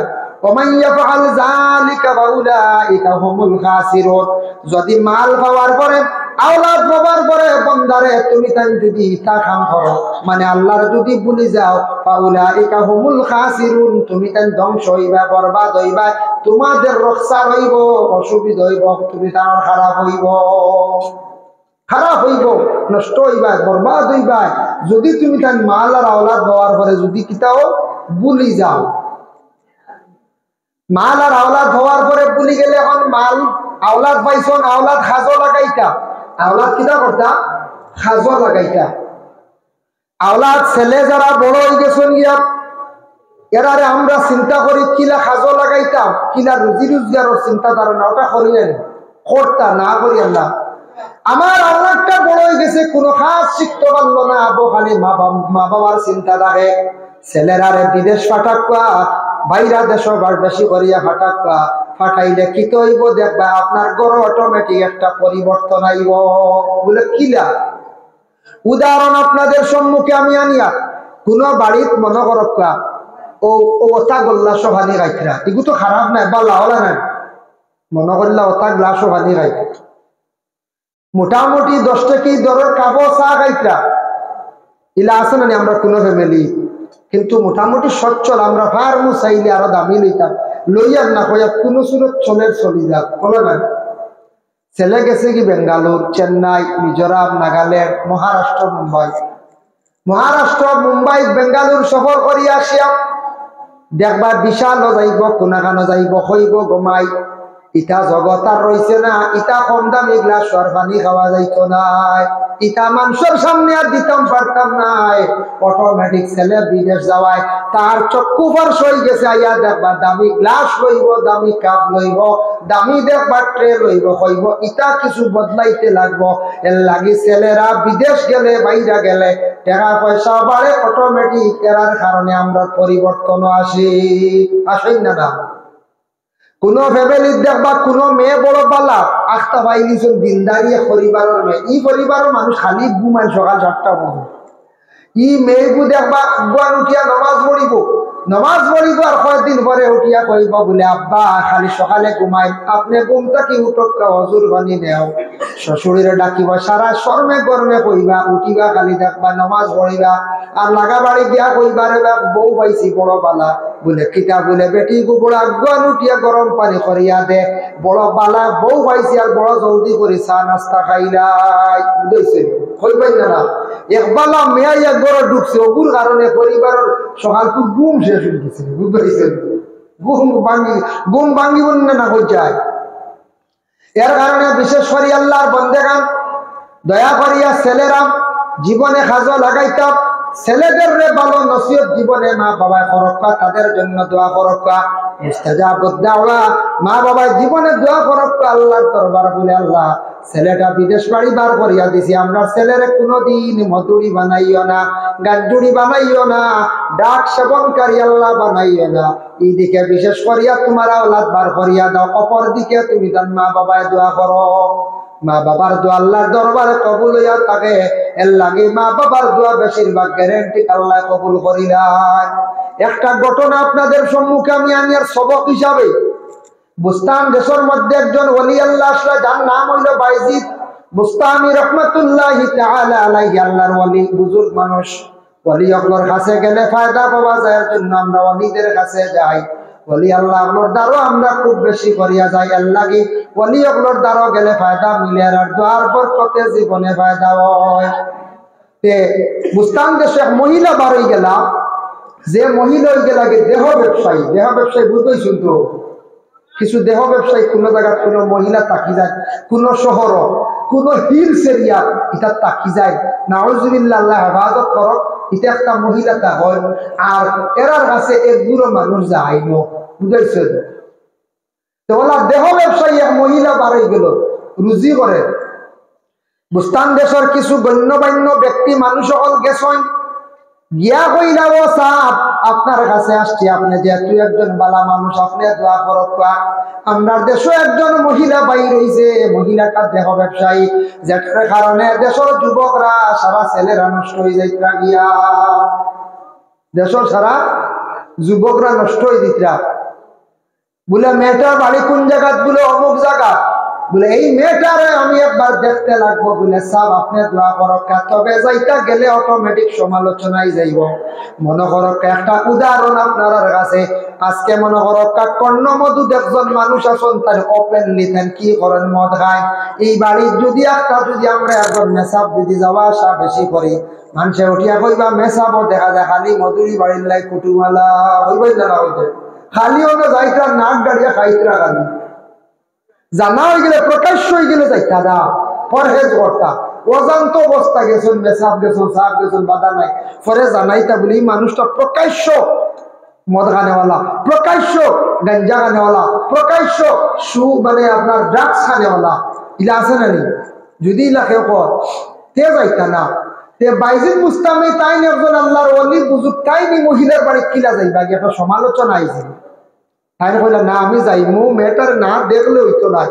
ওমান ইয়াফআল যালিকা ফাউলাইকা হুমুল খাসিরুন। যদি মাল পাওয়ার পরে আওলাদ পাওয়ার পরে বন্দারে তুমি তাই যদি তা কাম করো, মানে আল্লাহর যদি ভুলে যাও, ফাউলাইকা হুমুল খাসিরুন, তুমি তাই ধ্বংস হইবা, বরবাদ হইবা, তোমাদের রক্ষা হইব, অসুবিধা হইব, তুমি তার খারাপ হইব, খারাপ হইব, নষ্ট হইবা, বরবাদ হইবা। যদি তুমি তাই মাল আর আওলাদ পাওয়ার পরে যদি কিতাও ভুলি যাও, মাল আর আওলাদ হওয়ার পরে ভুলি গেলে এখন মাল আওলাদ পাইছন, আওলাদ খাজো লাগাইতা, আওলাদ কিতা করতা খাজো লাগাইতা। আওলাদ ছেলে যারা বড় হয়ে গেছেন গিয়া এরারে আমরা চিন্তা করি কিলা খাজো লাগাইতাম, কিলা রুজি রোজগারের চিন্তা ধারণা ওটা করিলেন করতা না করি আল্লাহ। আমার আওলাদটা বড় হয়ে গেছে, কোনো কাজ শিখতে পারলো না, আবো খালি মা বাবার চিন্তা থাকে, ছেলেরারে বিদেশ পাঠাকা, বাইরা দেশ বেশি করিয়া ফাটাকা, ফাটাইলে কি হইব দেখবা আপনার ঘর অটোমেটিক একটা পরিবর্তন আইব, বলে কিলা। উদাহরণ আপনাদের সম্মুখে আমি আনিয়া, কোন বাড়িত মনে করকা ও ওতা গোল্লা সহানি গাইতরা, এগুলো তো খারাপ নাই বা লাওলা নাই, মনে করলা ওতা গ্লাস সহানি গাইতে, মোটামুটি 10 টাকা দরের কাপড় চা গাইতরা, ইলা আছে না আমরা কোন ফ্যামিলি কিন্তু মোটামুটি সচ্ছল আমরা ফার্মু চাইলে আরো দামি লইতাম লইয়ার না কইয়া কোনো সুরত চলের চলি যাক বলে না ছেলে গেছে কি বেঙ্গালুর চেন্নাই মিজোরাম নাগাল্যান্ড মহারাষ্ট্র মুম্বাই বেঙ্গালুর সফর করি আসিয়া দেখবা বিশাল যাইব কোনাখানো যাইব হইব গমাই ইটা জগৎ আর রয়েছে না ইটা কম দামি গ্লাস পানি খাওয়া যাইতো নাই ইটা মানুষের সামনে আর দিতাম পারতাম নাই অটোমেটিক ছেলে বিদেশ যাওয়ায় তার চক্ষু ফর্স হয়ে গেছে আইয়া দেখবা দামি গ্লাস লইব দামি কাপ লইব দামি দেখবা ট্রে লইব হইব ইটা কিছু বদলাইতে লাগবো এর লাগি ছেলেরা বিদেশ গেলে বাইরে গেলে টাকা পয়সা বাড়ে অটোমেটিক এরার কারণে আমরা পরিবর্তন আসেই না কোন ফ্যামিলির দেখবা কোন মেয়ে বড় পালা আখতা ভাই নিছুন দিনদারিয়ে পরিবারের মেয়ে ই পরিবারের মানুষ খালি ঘুমায় সকাল 7টা পর্যন্ত ই মেয়েকু দেখবা আগুয়ান উঠিয়া নমাজ পড়িব আর কয়েকদিন পরে উঠিয়া কইব বলে আব্বা খালি সকালে ঘুমাই আপনি ঘুমটা কি উঠকা হজুর বানি নেও শ্বশুরের ডাকিব সারা শর্মে গরমে কইবা উঠিবা খালি দেখবা নমাজ পড়িবা আর লাগা বাড়ি গিয়া কইবারে বউ পাইছি বড় বালা বলে কিতা বলে বেটি গুবড় আগুয়ান উঠিয়া গরম পানি করিয়া দে বড় বালা বউ পাইছি আর বড় জলদি করে চা নাস্তা খাইলাই বুঝেছেন কইবেন না একবালা মেয়া গড় ঢুকছে ওগুর কারণে পরিবারের সকালপুর ঘুম শেষ হয়ে গেছে বুঝতেছেন ঘুম ভাঙ্গিব না হয়ে যায় এর কারণে বিশেষ করে আল্লাহর বন্দেগান দয়া করিয়া ছেলেরা জীবনে কাজে লাগাইতাম ছেলেদের রে ভালো নসিহত জীবনে মা বাবা করক্কা তাদের জন্য দোয়া করক্কা মুস্তাজাবুদ দাওয়া মা বাবা জীবনে দোয়া করক্কা আল্লাহর দরবার বলে আল্লাহ ছেলেটা বিদেশ বাড়ি বার করিয়া দিছি আমরা ছেলেরে কোনোদিন মধুরি বানাইও না গাঞ্জুরি বানাইও না ডাক সেবনকারী আল্লাহ বানাইও না এইদিকে বিশেষ করিয়া তোমার আওলাদ বার করিয়া দাও অপর দিকে তুমি তার মা বাবায় দোয়া করো মা বাবার দোয়া আল্লাহর দরবারে কবুল হইয়া থাকে এর লাগে মা বাবার দোয়া বেশিরভাগ গ্যারেন্টি আল্লাহ কবুল করিলেন একটা ঘটনা আপনাদের সম্মুখে আমি আনিয়ার সবক হিসাবে বুস্তান দেশের মধ্যে একজন ওলি আল্লাহ আসলে যার নাম হইল বাইজিদ বুস্তামি রহমাতুল্লাহি তাআলা আলাইহি আল্লাহর ওলি বুজুর্গ মানুষ ওলি আপনার কাছে গেলে ফায়দা পাওয়া যায় এর জন্য আমরা ওলিদের কাছে যাই ওলি আল্লাহ আপনার দ্বারও আমরা খুব বেশি করিয়া যাই আল্লাহ কি ওলি আপনার দ্বারও গেলে ফায়দা মিলে আর দোয়ার বরকতে জীবনে ফায়দা হয় তে বুস্তান দেশে এক মহিলা বার হয়ে গেলা যে মহিলা হয়ে গেলা দেহ ব্যবসায়ী বুঝতেই শুনতো কিছু দেহ ব্যবসায়ী কোন জায়গা কোন মহিলা তাকি যায় কোন শহর কোন হিলস এরিয়া এটা তাকি যায় নাউজুবিল্লাহ আল্লাহ হেফাজত করক এটা একটা মহিলা তা হয় আর এরার কাছে এক বুড়ো মানুষ যায় ন বুঝাইছেন তো ওলা দেহ ব্যবসায়ী এক মহিলা বাড়াই গেল রুজি করে বুস্তান দেশের কিছু গণ্যমান্য ব্যক্তি মানুষ সকল গেছেন গিয়া কইলা ও সাহেব আপনার কাছে আসছি আপনি যেহেতু একজন বালা মানুষ আপনি দোয়া করবা আমার দেশে একজন মহিলা বাই রইছে মহিলাটা দেহ ব্যবসায়ী যেটার কারণে দেশের যুবকরা সারা ছেলেরা নষ্ট হয়ে যাইতরা গিয়া দেশের সারা যুবকরা নষ্ট হয়ে দিতরা বলে মেয়েটার বাড়ি কোন জায়গা বলে অমুক জায়গা বলে এই মেয়েটারে আমি একবার দেখতে লাগবো বলে সব আপনি দোয়া করক্কা তবে যাইতা গেলে অটোমেটিক সমালোচনায় যাইব মনে করক্কা একটা উদাহরণ আপনার কাছে আজকে মনে করক্কা কর্ণমধু একজন মানুষ আছেন তার ওপেনলি তেন কি করেন মদ খায় এই বাড়ির যদি একটা যদি আমরা একজন মেসাব যদি যাওয়া আসা বেশি করি মানুষে উঠিয়া কইবা মেসাবও দেখা যায় খালি মধুরি বাড়ির লাই কুটুমালা হইবই জানা হইতে খালি ওটা যাইতা নাক গাড়িয়া খাইতরা গালি জানা হয়ে গেলে প্রকাশ্য হয়ে গেলে যাই দাদা পরহেজ করতা অজান্ত অবস্থা গেছেন মেসাব গেছেন সাপ গেছেন বাধা নাই পরে জানাইতা বলি মানুষটা প্রকাশ্য মদ খানেওয়ালা প্রকাশ্য গাঞ্জা খানেওয়ালা প্রকাশ্য মানে আপনার ড্রাগস খানেওয়ালা ইলা আছে না নি যদি ইলাকে কর তে যাইতা না তে বাইজিদ বুস্তামি তাই একজন আল্লাহর ওলি বুজুর্গ তাই নি মহিলার বাড়ি কিলা যাইবা একটা সমালোচনা আইছে তাই কইলা না আমি যাইমু মেয়েটারে না দেখলে হইতো না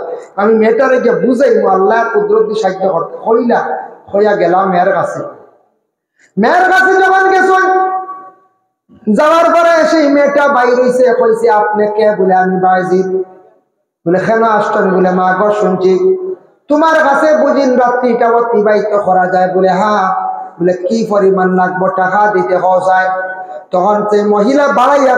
আমি মেয়েটারে গিয়ে বুঝাইমু আল্লাহ কুদরতি সাহায্য করতে কইলা কইয়া গেলাম মেয়ের কাছে যখন গেছেন যাওয়ার পরে সেই মেয়েটা বাইর হইছে কইছে আপনি কে বলে আমি বাইজিদ বলে কেন আসতেন বলে মা গো শুনছি তোমার কাছে বুঝিন রাত্রিটা অতিবাহিত করা যায় বলে হ্যাঁ বলে কি পরিমাণ লাগবো টাকা দিতে যায় তখন সেই মহিলা বাড়াইয়া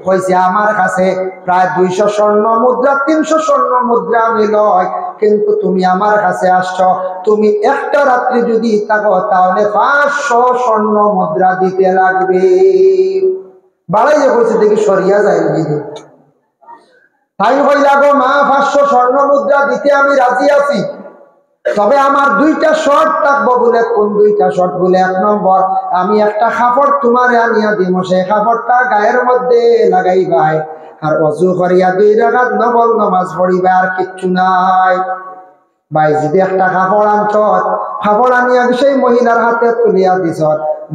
কইছে আমার কাছে প্রায় 200 স্বর্ণ মুদ্রা 300 স্বর্ণ মুদ্রা আমি লয়, কিন্তু তুমি আমার কাছে আসছো, তুমি একটা রাত্রি যদি থাকো তাহলে 500 স্বর্ণ মুদ্রা দিতে লাগবে। বাড়াইয়া কইছে দেখি সরিয়া যায় কিন্তু তাই হইলা গো মা 500 স্বর্ণ মুদ্রা দিতে আমি রাজি আছি, তবে আমার 2টা শর্ত থাকবো। বলে কোন 2টা শর্ত? বলে 1 নম্বর, আমি একটা কাপড় তোমারে আনিয়া দিব, সেই কাপড়টা গায়ের মধ্যে লাগাইবাই, আর ওযু করিয়া 2 রাকাত নফল নামাজ পড়িবা, আর কিচ্ছু নাই। ভাই যদি একটা কাপড় আনত, কাপড় আনিয়া সেই মহিলার হাতে তুলিয়া দিছ,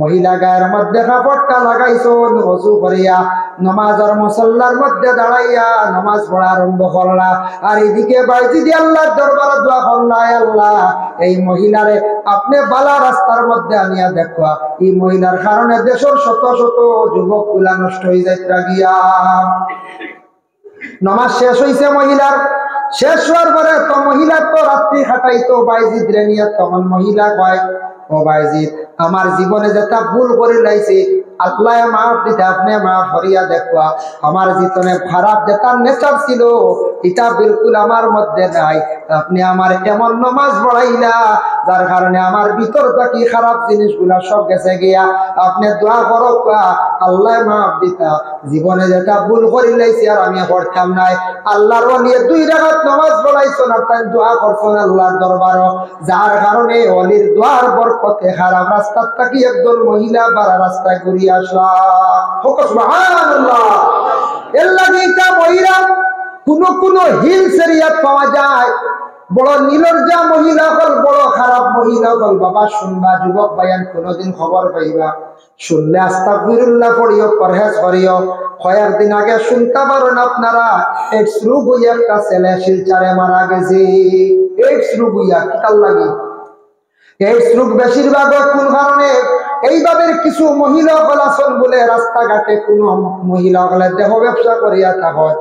মহিলা গায়ের মধ্যে কাপড়টা লাগাইছ, ওযু করিয়া নামাজের মুসল্লার মধ্যে দাঁড়াইয়া নামাজ পড়া আরম্ভ করলা, আর এদিকে বাইজি দিয়ে আল্লাহর দরবারে দোয়া করলা, আল্লাহ এই মহিলারে আপনি বালা রাস্তার মধ্যে আনিয়া দেখবা, এই মহিলার কারণে দেশের শত শত যুবক গুলা নষ্ট হয়ে যাইতে গিয়া। নামাজ শেষ হইছে মহিলার, শেষ হওয়ার পরে তো মহিলা তো রাত্রি খাটাইতো বাইজিদ রে নিয়ে, তখন মহিলা কয় ও বাইজিদ আমার জীবনে যেটা ভুল করে লাইছে আল্লাহ মাফ দিতে, আপনি মাফ করিয়া দেখবা, আমার জীবনে খারাপ যেটা নেচার ছিল এটা বিলকুল আমার মধ্যে নাই, আপনি আমার এমন নামাজ পড়াইলা যার কারণে আমার ভিতর থেকে খারাপ জিনিসগুলা সব গেছে গিয়া, আপনি দোয়া করো আল্লাহ মাফ দিতা, জীবনে যেটা ভুল করে লাইছি আর আমি করতাম নাই। আল্লাহর ওলি 2 রাকাত নামাজ পড়াইছো না, তাই দোয়া করছো আল্লাহর দরবারে, যার কারণে ওলির দোয়ার বরকতে খারাপ রাস্তা থেকে একজন মহিলা বাড়া রাস্তায় ঘুরিয়ে আসলা। সুবহানাল্লাহ। এর লাগি এটা মহিলা কোন হিলস এরিয়া পাওয়া যায়, বড় নির্লজ্জা মহিলা হল, বড় খারাপ মহিলা হল, বাবা শুনবা যুবক ভাইয়ান কোনদিন খবর পাইবা, শুনলে আস্তাগফিরুল্লাহ পড়িও, পরহেজ করিও। কয়েকদিন আগে শুনতে পারেন আপনারা এইডস রোগ হইয়া একটা ছেলে শিলচারে মারা গেছে। এইডস রোগ হইয়া কিতাল লাগে, এইডস রোগ বেশিরভাগ কোন কারণে? এইভাবে কিছু মহিলা গলাসন বলে রাস্তাঘাটে কোন মহিলা গলা দেহ ব্যবসা করিয়া থাকত,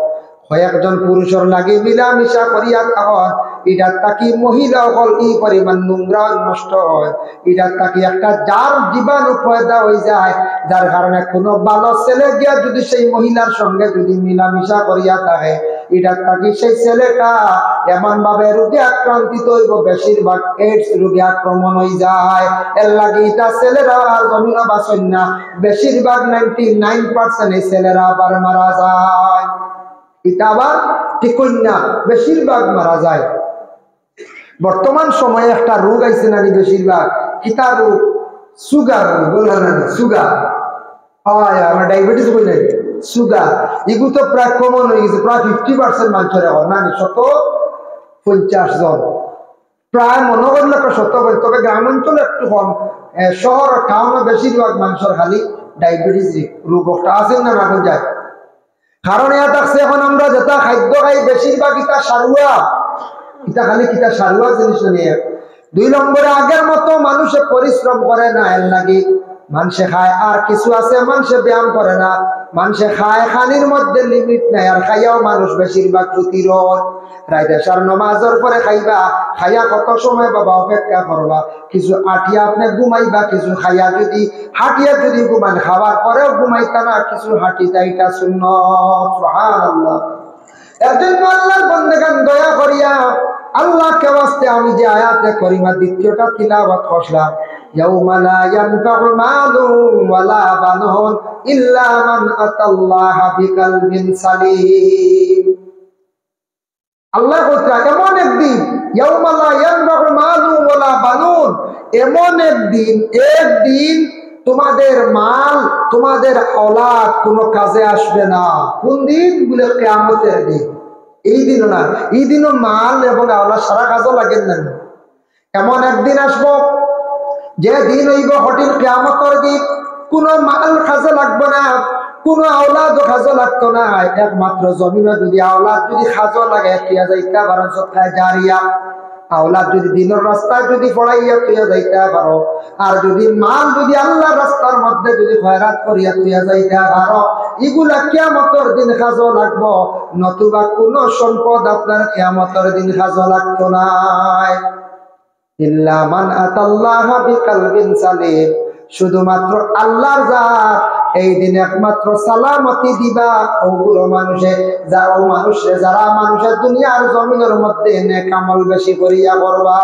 কয়েকজন পুরুষের লাগে মিলামিশা করিয়া থাকত, এটার তাকি মহিলা হল এই পরিমাণ নোংরা নষ্ট হয়, এটার তাকি একটা যার জীবাণু পয়দা হয়ে যায়, যার কারণে কোনো ভালো ছেলে গিয়া যদি সেই মহিলার সঙ্গে যদি মিলামিশা করিয়া থাকে, এটার তাকি সেই ছেলেটা এমন ভাবে রোগে আক্রান্তিত হইব, বেশিরভাগ এইডস রোগে আক্রমণ হয়ে যায়। এর লাগে এটা ছেলেরা আর জমিন বাঁচেন না, বেশিরভাগ 99% এই ছেলেরা আবার মারা যায়। এটা আবার ঠিক না, বেশিরভাগ মারা যায়। বর্তমান সময়ে একটা রোগ আইছে না, বেশিরভাগ কিতা রোগ? সুগার রোগ, বললেন না সুগার, হয় আমার ডায়াবেটিস বই নাই, সুগার, এগুলো তো প্রায় কমন হয়ে গেছে, প্রায় 50% মানুষের এখন না 150 জন, প্রায় মনে করলে 100, তবে গ্রাম অঞ্চলে একটু কম, শহর টাউনে বেশিরভাগ মানুষের খালি ডায়াবেটিস রোগটা আছে না না যায়। কারণ এ থাকছে এখন আমরা যেটা খাদ্য খাই বেশিরভাগ ইটা সারুয়া, ইটা খালি কিটা সারুয়া জিনিস নিয়ে। 2 নম্বরে আগের মতো মানুষে পরিশ্রম করে না, এর লাগে মানুষে খায়, আর কিছু আছে মানুষে ব্যায়াম করে না, মানুষে খায় খানির মধ্যে লিমিট নাই, আর খাইয়াও মানুষ বেশিরভাগ প্রতিরোধ। রাইতের নমাজের পরে খাইবা, খাইয়া কত সময় বাবা অপেক্ষা করবা, কিছু আটিয়া আপনি ঘুমাইবা, কিছু খাইয়া যদি হাঁটিয়া যদি ঘুমান, খাবার পরেও ঘুমাইতা না, কিছু হাঁটিতা, এটা সুন্নাত। সুবহানাল্লাহ। এর জন্য আল্লাহর বান্দাগণ দয়া করিয়া আল্লাহকে ওয়াস্তে আমি যে আয়াতে করিমা দ্বিতীয়টা তিলাওয়াত করলাম, ইয়াউমা লা ইয়ানফাউ মালুন ওয়ালা বানুন ইল্লা মান আতাল্লাহা বিকালবিন সালিম। আল্লাহ কইতা এমন একদিন, ইয়াউমা লা ইয়ানফাউ মালুন ওয়ালা বানুন, এমন একদিন তোমাদের মাল তোমাদের औलाद কোনো কাজে আসবে না। কোন দিন? বলে কিয়ামতের দিন। এই দিনও না, এই দিনও মাল এবং औलाद সারা কাজও লাগেন না। এমন একদিন আসবো যে দিন হইব হঠিল কিয়ামতের দিন, কোনো মাল কাজে লাগবে না, কোনো औलाद কাজে লাগতো না, একমাত্র জমিনে যদি औलाद যদি কাজে লাগে কিয়া যাইতা পারো সৎকায়ে জারিয়া, औलाद যদি দিনের রাস্তায় যদি পড়াইয়া তুইয়া যাইতা পারো, আর যদি মাল যদি আল্লাহর রাস্তার মধ্যে যদি খয়রাত করিয়া তুইয়া যাইতা পারো, এগুলা কিয়ামতের দিন কাজে লাগবো, নতুবা কোনো সম্পদ আপনার কিয়ামতের দিন কাজে লাগতো না। ইল্লা মান আতাল্লাহা বিকালবিন সালিম, শুধুমাত্র আল্লাহর জাত এই দিন একমাত্র সালামতি দিবা ওগুলো যারা মানুষের দুনিয়ার জমিনের মধ্যে নেক আমল বেশি করিয়া করবা।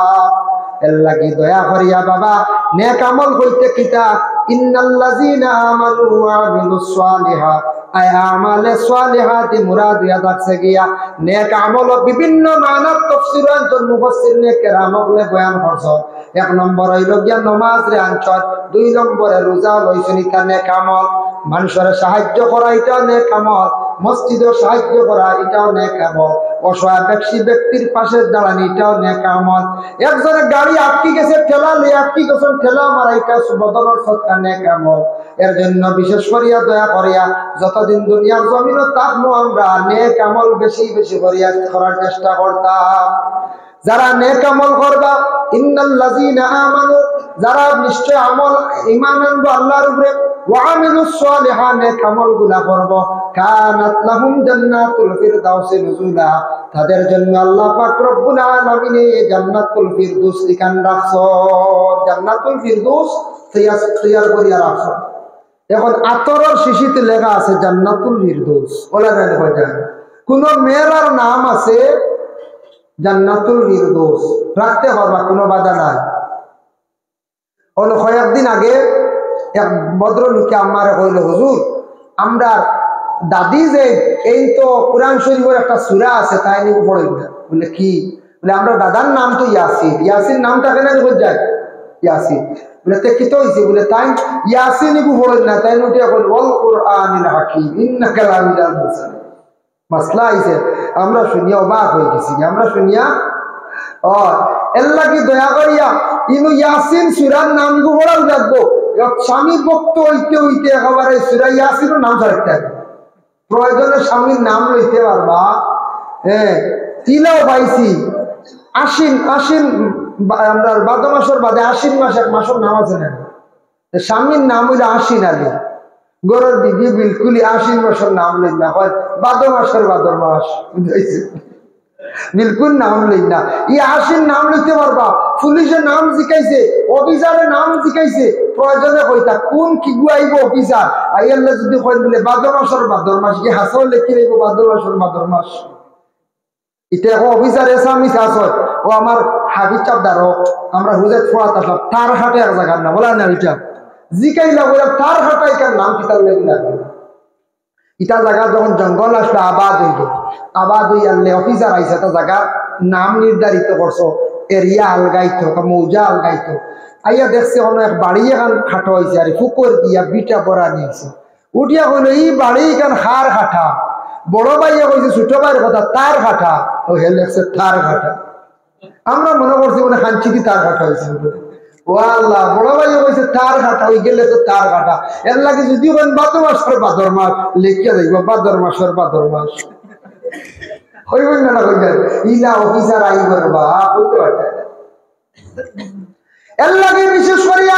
এর লাগি দয়া করিয়া বাবা নেক আমল হইতে কিতা ইন্নাল্লাযীনা আমানু ওয়া আমিলুস সালিহাত আয় আমালে সালিহাতি মুরাদ ইয়া থাকছে গিয়া নেক আমল বিভিন্ন মানাত তাফসীর আনছেন মুফাসসির নে কেরামগলে বয়ান করছেন। এক নম্বর হইল গিয়া নামাজ রে আনছেন, দুই নম্বরে রোজা লইছেন ইতা নেক আমল, মানুষের সাহায্য করা এটাও নেক আমল, মসজিদে সাহায্য করা এটাও নেক আমল, অসহায় ব্যক্তির পাশে দাঁড়ানো এটাও নেক আমল, একজনের গাড়ি আটকে গেছে ঠেলা লিয়ে আটকে গেছেন ঠেলা মারা এটা বদলের সৎকার নেক আমল। এর জন্য বিশেষ করিয়া দয়া করিয়া যতদিন দুনিয়ার জমিনে থাকবো আমরা নেক আমল বেশি বেশি করিয়া করার চেষ্টা করতাম। যারা নেক আমল করবা ইন্নাল্লাযীনা আমানু যারা নিশ্চয় আমল ঈমান আনবো আল্লাহর উপরে ওয়া আমিলুস সালিহাত নেক আমলগুলা করব কানাত লাহুম জান্নাতুল ফিরদাউসি নুজুলা তাদের জন্য আল্লাহ পাক রব্বুল আলামিন জান্নাতুল ফিরদাউস ঠিকানা রাখছো। জান্নাতুল ফিরদাউস তৈয়ার করিয়া রাখছো। এখন আতরের শিশিতে লেখা আছে জান্নাতুল ফিরদাউস, ওলা জানে কয়টা কোন মেয়ের নাম আছে জান্নাতুল ফিরদাউস রাখতে পারবা, কোনো বাধা নাই। কয়েকদিন আগে এক ভদ্রলোকে আমারে কইল হুজুর আমরা দাদি যে এই তো কোরআন শরীফের একটা সূরা আছে তাই নিয়ে পড়ে না। বলে কি? বলে আমরা দাদার নাম তো ইয়াসিন, ইয়াসিন নামটা কেন বোঝ যায় ইয়াসিন। বলে তে কি তো হইছে? বলে তাই ইয়াসিন নিবু পড়ে না তাই উঠিয়া কইল ওয়াল কুরআনিল হাকীম ইন্নাকা লামিনাল মুরসালিন। মাসলা আইছে আমরা শুনিয়া অবাক হয়ে গেছি, আমরা শুনিয়া এর লাগি দয়া করিয়া ইনু ইয়াসিন সূরার নাম গুলো রাখবো। স্বামী ভক্ত হইতে হইতে একেবারে সূরা ইয়াসিনের নাম ছাড়তে হবে, প্রয়োজনে স্বামীর নাম লইতে পারবা। হ্যাঁ তিলাও পাইছি আশ্বিন আমরা ভাদ্র মাসের বাদে আশ্বিন মাস এক মাসের নাম আছে না, স্বামীর নাম হইলে আশ্বিন আলী, গরুর বিবি বিলকুলই আশ্বিন মাসের নাম লই না, হয় ভাদ্র মাসের ভাদ্র মাস বিলকুল নাম লই না। ই আশ্বিন নাম লইতে পারবা, পুলিশের নাম জিকাইছে, অফিসারের নাম জিকাইছে, প্রয়োজনে কইতা কোন কি গুয়াইব অফিসার আইয়াল্লা যদি কই বলে ভাদ্র মাসের ভাদ্র মাস কি হাসল লেখি রাইব ভাদ্র মাসের ভাদ্র মাস। এটা অফিসার এসামিস আসয় ও আমার হাফিজ চাপদার আমরা হুজেত ফোড়াত আসলাম তার হাটে এক জায়গার না বলা না ওইটা জিকাইলা বলে তার হাটাই কার নাম কিতাব লেগে লাগবে। ইটা জায়গা যখন জঙ্গল আসলো আবাদ হই আনলে অফিসার আইসে তা জায়গা নাম নির্ধারিত করছো, এরিয়া আলগাইতো মৌজা আলগাইতো, আইয়া দেখছে অনেক বাড়ি এখান খাটো হয়েছে আর ফুকর দিয়া বিটা পরা নিয়েছে, উঠিয়া কইল এই বাড়ি এখান হার খাটা, বড় ভাইয়া কইছে ছোট ভাইয়ের কথা তার খাটা, ও হে লেখছে তার খাটা। আমরা মনে করছি মানে খানচিদি তার খাটা হয়েছে, ও আল্লাহ বড় ভাইয়া কইছে তার খাটা ওই গেলে তো তার খাটা। এর লাগে যদি ভাদ্র মাসের ভাদ্র মাস লেখিয়া যাইব ভাদ্র মাসের ভাদ্র মাস হইবেন না কইবেন ইলা অফিসার আইবার বা কইতে পারতেন। এর লাগে বিশেষ করিয়া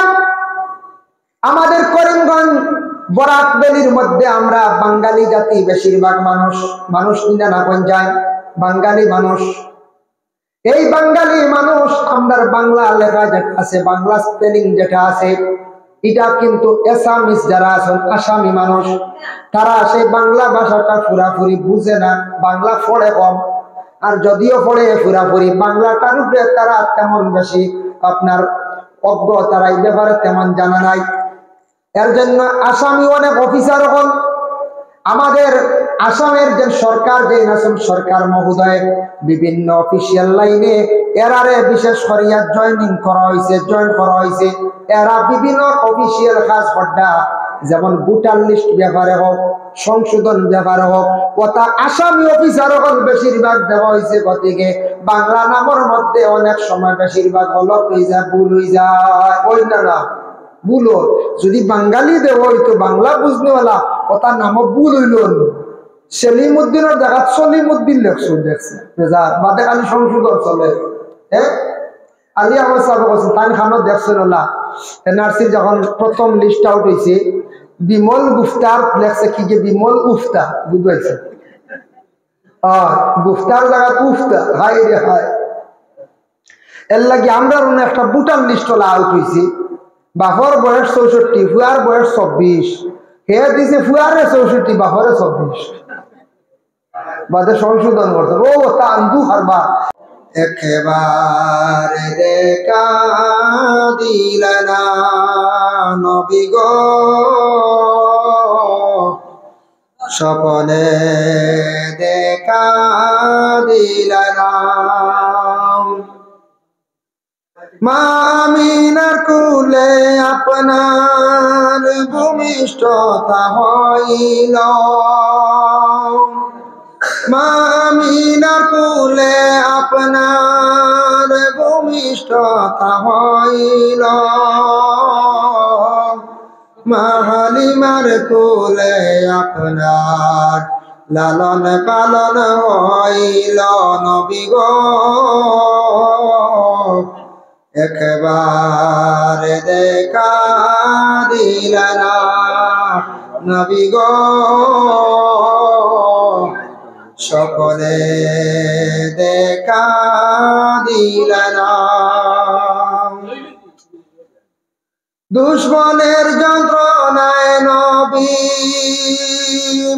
আমাদের করিমগঞ্জ বরাক ভ্যালির মধ্যে আমরা বাঙালি জাতি বেশিরভাগ মানুষ নিনা না কোন যায় বাঙালি মানুষ। এই বাঙালি মানুষ আমরা বাংলা লেখা যেটা আছে বাংলা স্পেলিং যেটা আছে এটা কিন্তু এসামিস যারা আছেন আসামি মানুষ তারা সেই বাংলা ভাষাটা পুরাপুরি বুঝে না, বাংলা পড়ে কম, আর যদিও পড়ে পুরাপুরি বাংলাটার উপরে তারা তেমন বেশি আপনার অজ্ঞ, তারা এই ব্যাপারে তেমন জানা নাই। এর জন্য আসামি অনেক অফিসার হল আমাদের আসামের যে সরকার যে আছেন সরকার মহোদয় বিভিন্ন অফিসিয়াল লাইনে এরারে বিশেষ করিয়া জয়েন করা হয়েছে। এরা বিভিন্ন অফিসিয়াল কাজ করডা যেমন ভোটার লিস্ট ব্যাপারে হোক সংশোধন ব্যাপারে হোক কথা আসামি অফিসার হল বেশিরভাগ দেওয়া হয়েছে। গতিকে বাংলা নামের মধ্যে অনেক সময় বেশিরভাগ হলক হয়ে যায়, ভুল হয়ে যায়, ওই না ভুল যদি বাঙালি দেব হইতো বাংলা বুঝনেওয়ালা ওটার নামও ভুল হইল সেলিমউদ্দিনের জায়গা সলিমউদ্দিন দেখছে বাদে খালি সংশোধন চলে। হ্যাঁ আলি আমার সাহেব বলছেন তাই খানো দেখছেন ওলা এনআরসির যখন প্রথম লিস্ট আউট হয়েছে বিমল গুফতার লেখছে কি যে বিমল উফতা বুঝতে গুফতার জায়গা উফতা হাই রে হাই। এর লাগে আমরা একটা ভোটার লিস্ট ওলা আউট হয়েছে, বাপর বয়স 64 ফুয়ার বয়স 26, হে দিছে ফুয়ারে 64 বাপরে 24 বাদে সংশোধন করছে ও তা আন্দু হারবা একেবারে দেখা দিলানা নবী গো স্বপনে দেখা দিলানা মা আমিনার কুলে আপনার ভূমিষ্ঠতা হইল মা আমিনার কুলে আপনার ভূমিষ্ঠতা হইল মা হালিমার কুলে আপনার লালন পালন হইল নবী গো একবারে দেখা দিলানা নবী গো সকলে দেখা দিলানা দুশ্মনের যন্ত্রণায় নবী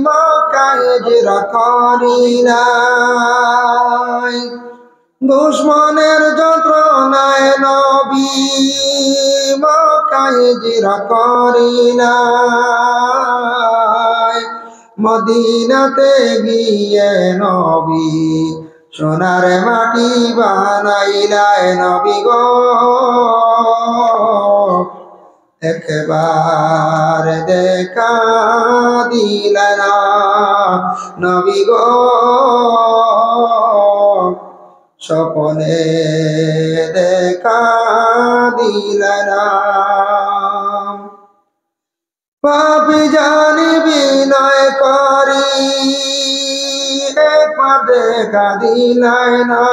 মক্কায় হিজরত করিলেন দুশ্মনের যন্ত্রণায় নবী মক্কায় হিজরত করিলেন মদিনাতে গিয়ে নবী সোনার মাটি বানাইলাই নবী গো একবার দেখা দিলানা নবী গো স্বপনে দেখা দিলানা পাপী জানি বিনয় করি একবার দেখা দিলাই না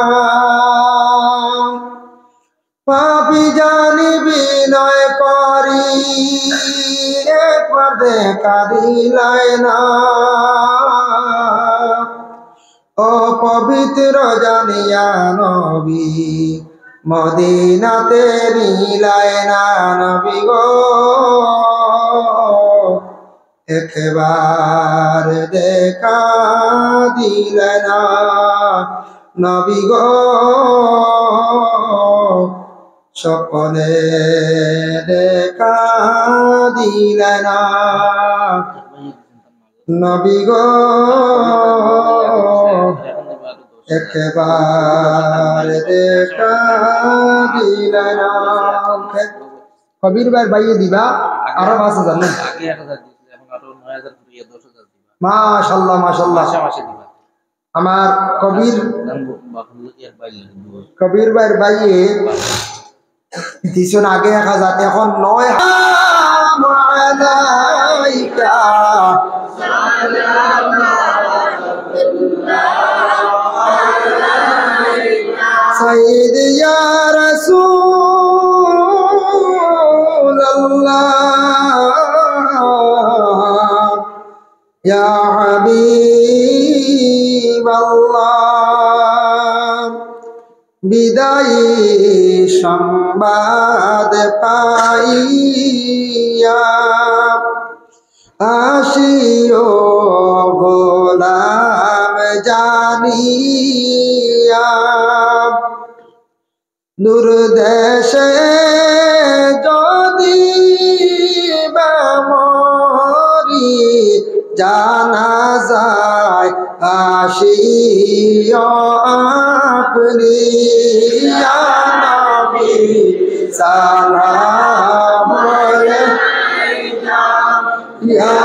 পাপী জানি বিনয় করি একবার দেখা দিলাই না অপবিত্র জানিয়া নবী মদিনাতে নিলাই না নবী গো একবার দেখা দিলানা নবী গো স্বপনে দেখা দিলানা নবী গো একবার দেখা দিলানা কবির ভাই বাইয়ে দিবা আরো 5000 না মাশাআল্লাহ মাশাআল্লাহ আমার কবির ভাই বাইয়ে দিছন আগে 1000 এখন 9 মালাইকা সাইয়্যিদ ইয়া রাসূলুল্লাহ ইয়া হাবিবাল্লাহ বিদায়ী সংবাদ পাইয়া আসিও গোলাম জানিয়া দূর দেশে যদি মরি জানা যায় আসিও আপনি ইয়া নবী সালাম আলাইকা ইয়া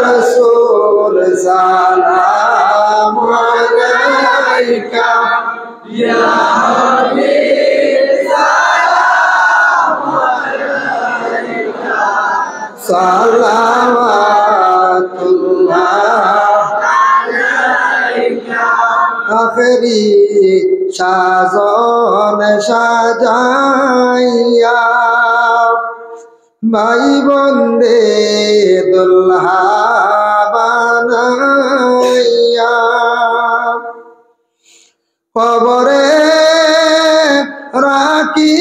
রাসূল সালাম আলাইকা ইয়া হাবিব সালাম আলাইকা সালাওয়াতুল্লাহ আলাইকা আখেরি সাজন সাজাইয়া ভাই বন্দে দুলহা বানাইয়া কবরে রাখি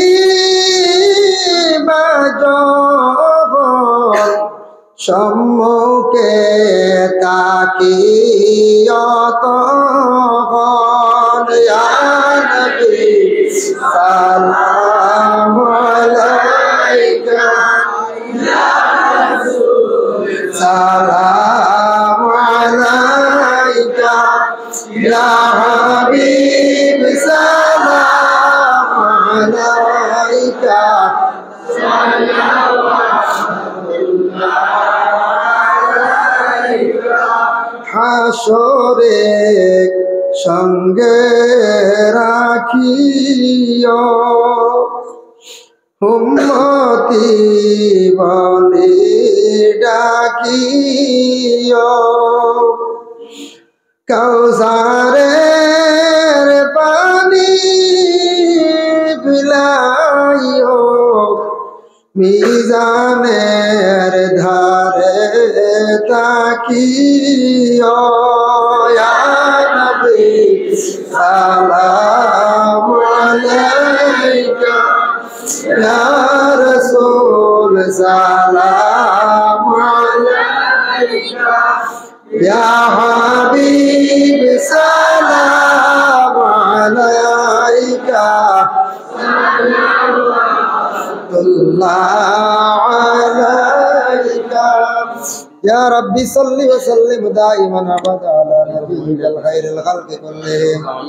সম্মুখে তাকিয়ত ইয়া নবী সালামু আলাইকা ইয়া রাসূল সালামু আলাইকা ইয়া হাবিব সালামু আলাইকা হাসরে সঙ্গে রাখিও উম্মতি বলে ডাকিও কাউসারের পানি বিলাইও মিজানের ধারে তাকিও ইয়া নবী সালামু আলাইকা ইয়া রাসূল সালামু আলাইকা ইয়া হাবিব সালামু আলাইকা يا ربي صل وسلم دائما ابدا على نبيك الخير الخلق كلهم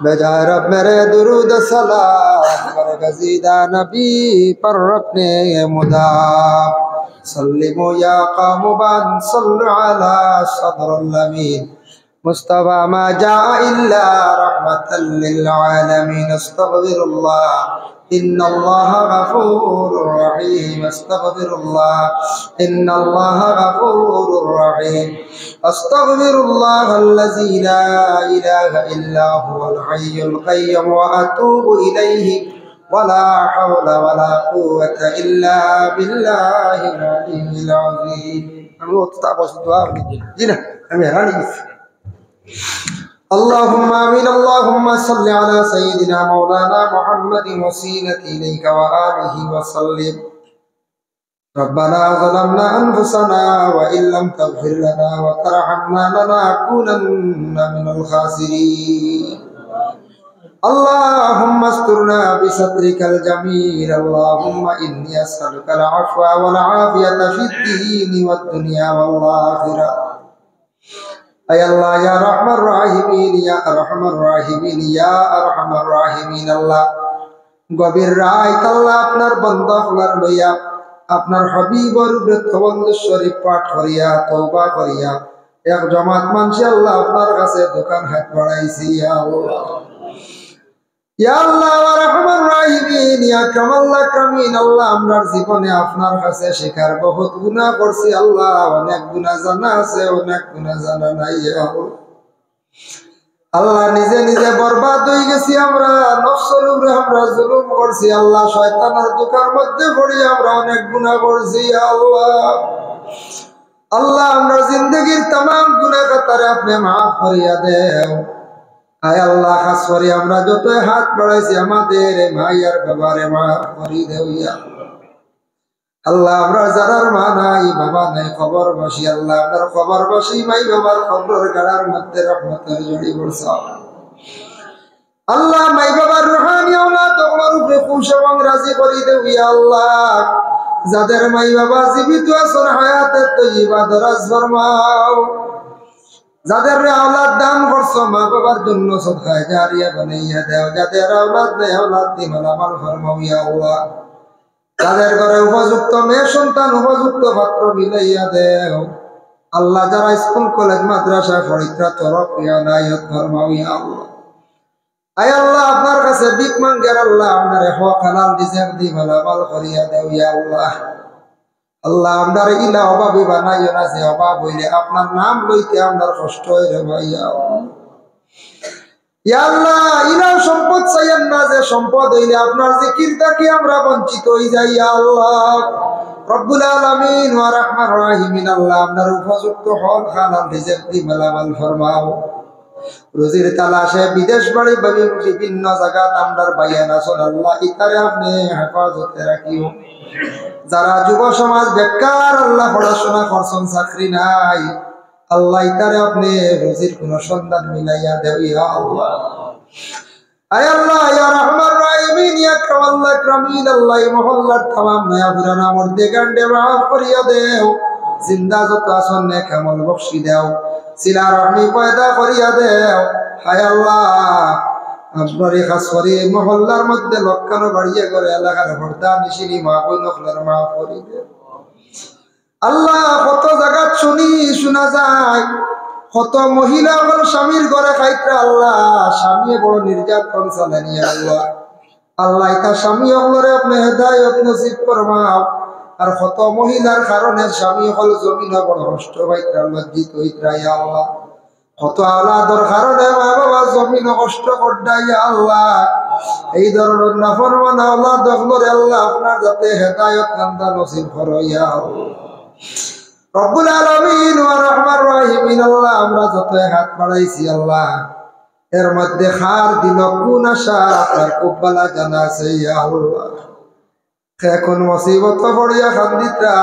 بجا رب میرے درود سلام برگزیدہ نبی پر رکھنے مدام سلموا يا قوم بان صلوا على صدر الامين مصطفى ما جاء الا رحمة للعالمين استغفر الله إن الله غفور رحيم استغفر الله إن الله غفور رحيم استغفر الله الذي لا إله إلا هو الحي القيوم وأتوب إليه ولا حول ولا قوة إلا بالله العلي العظيم اللهم آمين اللهم صل على سيدنا مولانا محمد وسيلة إليك وآله وسلم ربنا ظلمنا أنفسنا وإن لم تغفر لنا وترحمنا لنكونن من الخاسرين اللهم استرنا بسترك الجميل اللهم إني أسألك العفو والعافية في الدين والدنيا والآخرة أي الله يا رحم الراحمين يا أرحم الراحمين يا أرحم الراحمين الله গভীর রাত আল্লাহ আপনার বান্দা হলার লইয়া আপনার হাবিবর বৃদ্ধবন্ধ শরীফ পাঠ করিয়া তওবা করিয়া এক জামাত মানুষ আল্লাহ আপনার কাছে দোকান হাত বাড়াইছি ইয়া আল্লাহ ইয়া আল্লাহ ওয়া রাহমার রাহিমিন ইয়া কামাল আকরামিন আল্লাহ আমরার জীবনে আপনার কাছে শিকার বহুত গুনাহ করছি আল্লাহ অনেক গুনাহ জানা আছে অনেক গুনাহ জানা নাই ইয়া আল্লাহ নিজে নিজে বরবাদ হয়ে গেছি আমরা নফসের উপরে আমরা জুলুম করছি আল্লাহ শয়তানের দোকার মধ্যে পড়ি আমরা অনেক গুনাহ করছি ইয়া আল্লাহ আল্লাহ আমরা জিন্দেগীর तमाम গুনাহ কাতারে আপনি maaf করিয়া দেও আয় আল্লাহ খাস করে আমরা যত হাত বাড়াইছি আমাদের মায়ের বাবারে maaf করি দেও ইয়া আল্লাহ আমরা যারার মা নাই বাবা নাই খবর বসি আল্লাহ আপনার খবর বসি মাই বাবার খবরের গাড়ার মধ্যে রহমতের জড়ি বর্ষা আল্লাহ মাই বাবার রুহানি আওলাদ তোমার উপরে খুশ এবং রাজি করি দেও ইয়া আল্লাহ যাদের মাই বাবা জীবিত আছেন হায়াতে তয়্যিবা দরাজ ফরমাও যাদের আওলাদ দান করছো মা বাবার জন্য সদকা জারিয়া বানাইয়া দাও যাদের আওলাদ নেই আওলাদ দি মালামাল ফরমাও ইয়া আল্লাহ যাদের ঘরে উপযুক্ত মেয়ে সন্তান উপযুক্ত পাত্র মিলাইয়া দেও আল্লাহ যারা স্কুল কলেজ মাদ্রাসা পরীক্ষা তরফ ইনায়াত ফরমাও ইয়া আল্লাহ আয় আল্লাহ আপনার কাছে ভিক মাঙ্গের আল্লাহ আপনার হক হালাল রিজিক দি মালামাল করিয়া দেও ইয়া আল্লাহ আল্লাহ আপনার ইলা অভাবী বানাইও না যে অভাব হইলে আপনার নাম লইতে আপনার কষ্ট হইলে ভাইয়া ইয়া আল্লাহ ইলা সম্পদ চাইয়েন না যে সম্পদ হইলে আপনার জিকির থাকি আমরা বঞ্চিত হই যাই ইয়া আল্লাহ রব্বুল আলামিন ওয়া রাহমার রাহিমিন আল্লাহ আপনার উপযুক্ত হক হালাল রিজিক দি মালামাল ফরমাও রুজির তালাশে বিদেশ বাড়ি বিভিন্ন জায়গা আমরার বাইয়ান আছেন আল্লাহ ইতারে আপনি হেফাজতে রাখিও যারা যুব সমাজ বেকার আল্লাহ পড়াশোনা করছেন চাকরি নাই আল্লাহ ইতারে আপনি রুজির কোন সন্ধান মিলাইয়া দেও ইয়া আল্লাহ আয় আল্লাহ ইয়া রহমান রাহিমিন ইয়া কামাল আকরামিন আল্লাহ মহল্লার तमाम নয়া পুরানা মর্দে গান্ডে মাফ করিয়া দেও জিন্দা যত আছেন নেক আমল বখশি দেও সিলা রহমি পয়দা করিয়া দেও হায় আল্লাহ আপনার এই খাসরি মহল্লার মধ্যে লক্ষণ বাড়িয়ে করে এলাকার ভর্তা নিশিনি মা বোন মাফ করি দেও আল্লাহ কত জায়গা শুনি শোনা যায় কত মহিলা হল স্বামীর ঘরে খাইতে আল্লাহ স্বামী বড় নির্যাতন চালানি আল্লাহ আল্লাহ এটা স্বামী হলরে আপনি হেদায়ত নসিব ফরমাও আর কত মহিলার কারণে স্বামী হল জমিন বড় কষ্ট পাইতে লজ্জিত হইতে আল্লাহ কত আওলাদর কারণে মা বাবা জমিন কষ্ট করদাই আল্লাহ এই ধরনের নাফরমান আওলাদ হলরে আল্লাহ আপনার যাতে হেদায়ত কান্দা নসিব করো ইয়া আল্লাহ রব্বুল আলামিন ওয়া রহমান রাহিমিন আল্লাহ আমরা যত হাত বাড়াইছি আল্লাহ এর মধ্যে খার দিল কোন আশা আপনার কব্বালা জানা আছে ইয়া আল্লাহ এখন মুসিবত পড়িয়া খান্দিতরা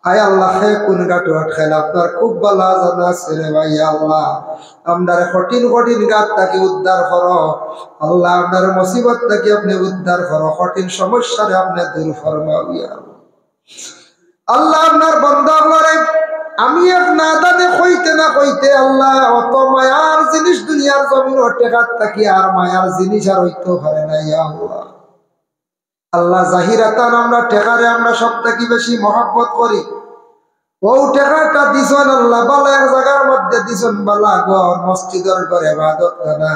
আয় আল্লাহ হে কোন গাটো আটকাইল আপনার কব্বালা জানা আছে রে ভাই আল্লাহ আমরা কঠিন কঠিন গাট থেকে উদ্ধার করো আল্লাহ আপনার মুসিবত থেকে আপনি উদ্ধার করো কঠিন সমস্যারে আপনি দূর ফরমাও ইয়া আল্লাহ আল্লাহ আপনার বান্দা হলরে আমি এক নাদানে কইতে না কইতে আল্লাহ অত মায়ার জিনিস দুনিয়ার জমিন টেকাত থাকি আর মায়ার জিনিস আর হইতে পারে না ইয়া আল্লাহ আল্লাহ জাহিরাতান আমরা টেকারে আমরা সব থেকে বেশি মহব্বত করি ও টেকাটা দিছেন আল্লাহ বালা এক জায়গার মধ্যে দিছেন বালা ঘর মসজিদের ঘরে ইবাদত খানা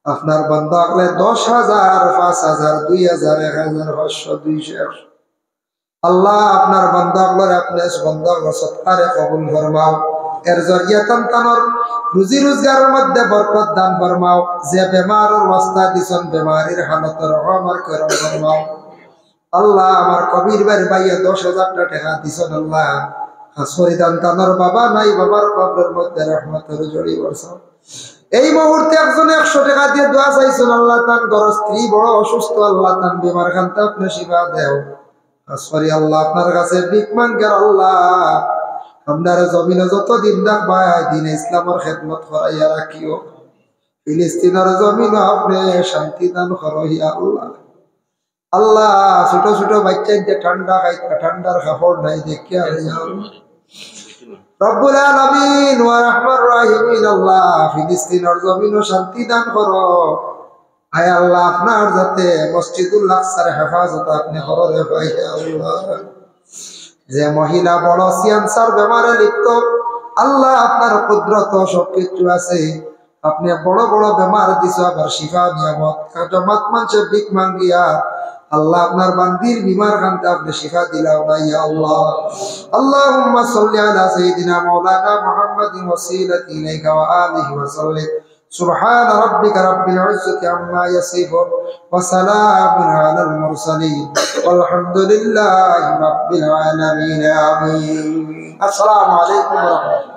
আপনার বান্দা হলে 10,000 5,000 2,000 1,000 500 200 আল্লাহ আপনার বান্দাগুলোর আপনি বান্দাগুলো সৎকারে কবুল ফরমাও এর জরিয়া তানতানোর রুজি রোজগারের মধ্যে বরকত দান ফরমাও যে বেমারের অবস্থা দিছেন বেমারির হালতের রহমার করম ফরমাও আল্লাহ আমার কবির ভাইয়া 10,000 টাকা দিছেন আল্লাহ হাসরি তানতানোর বাবা নাই বাবার কবরের মধ্যে রহমতের জড়ি বর্ষাও এই মুহূর্তে একজন 100 টাকা দিয়ে দোয়া চাইছেন আল্লাহ তার ঘর স্ত্রী বড় অসুস্থ আল্লাহ তার বেমার খানতে আপনি শিফা দেও সরি আল্লাহ আপনার কাছে ভিক মাঙ্গের আল্লাহ আপনার জমিনে যতদিন রাখবাই দিন ইসলামের খেদমত করাইয়া রাখিও ফিলিস্তিনের জমিনে আপনি শান্তি দান করো ইয়া আল্লাহ আল্লাহ ছোট ছোট বাচ্চাকে ঠান্ডা খাইতে ঠান্ডার কাপড় নাই দেখিয়া রব্বুল আলামিন ওয়া রহমান রাহিমিন আল্লাহ ফিলিস্তিনের জমিনে শান্তি দান করো আয় আল্লাহ আপনার যাতে মসজিদুল আকসার হেফাজত আপনি হরে ভাই আল্লাহ যে মহিলা বড় ক্যান্সার বেমারে লিপ্ত আল্লাহ আপনার কুদরত সবকিছু আছে আপনি বড় বড় বেমার দিছো আবার শিফা নিয়ামত জমাত মানুষের ভিক মাঙ্গিয়া আল্লাহ আপনার বান্দির বিমার খানতে আপনি শিফা দিলাও না ইয়া আল্লাহ আল্লাহুম্মা সাল্লি আলা সাইয়্যিদিনা মাওলানা মুহাম্মাদিন ওয়াসিলাতি ইলাইকা ওয়া আলিহি ওয়া সাল্লিম سبحان ربك رب العزة عما يصفون وسلام على المرسلين والحمد لله رب العالمين آمين السلام عليكم ورحمة الله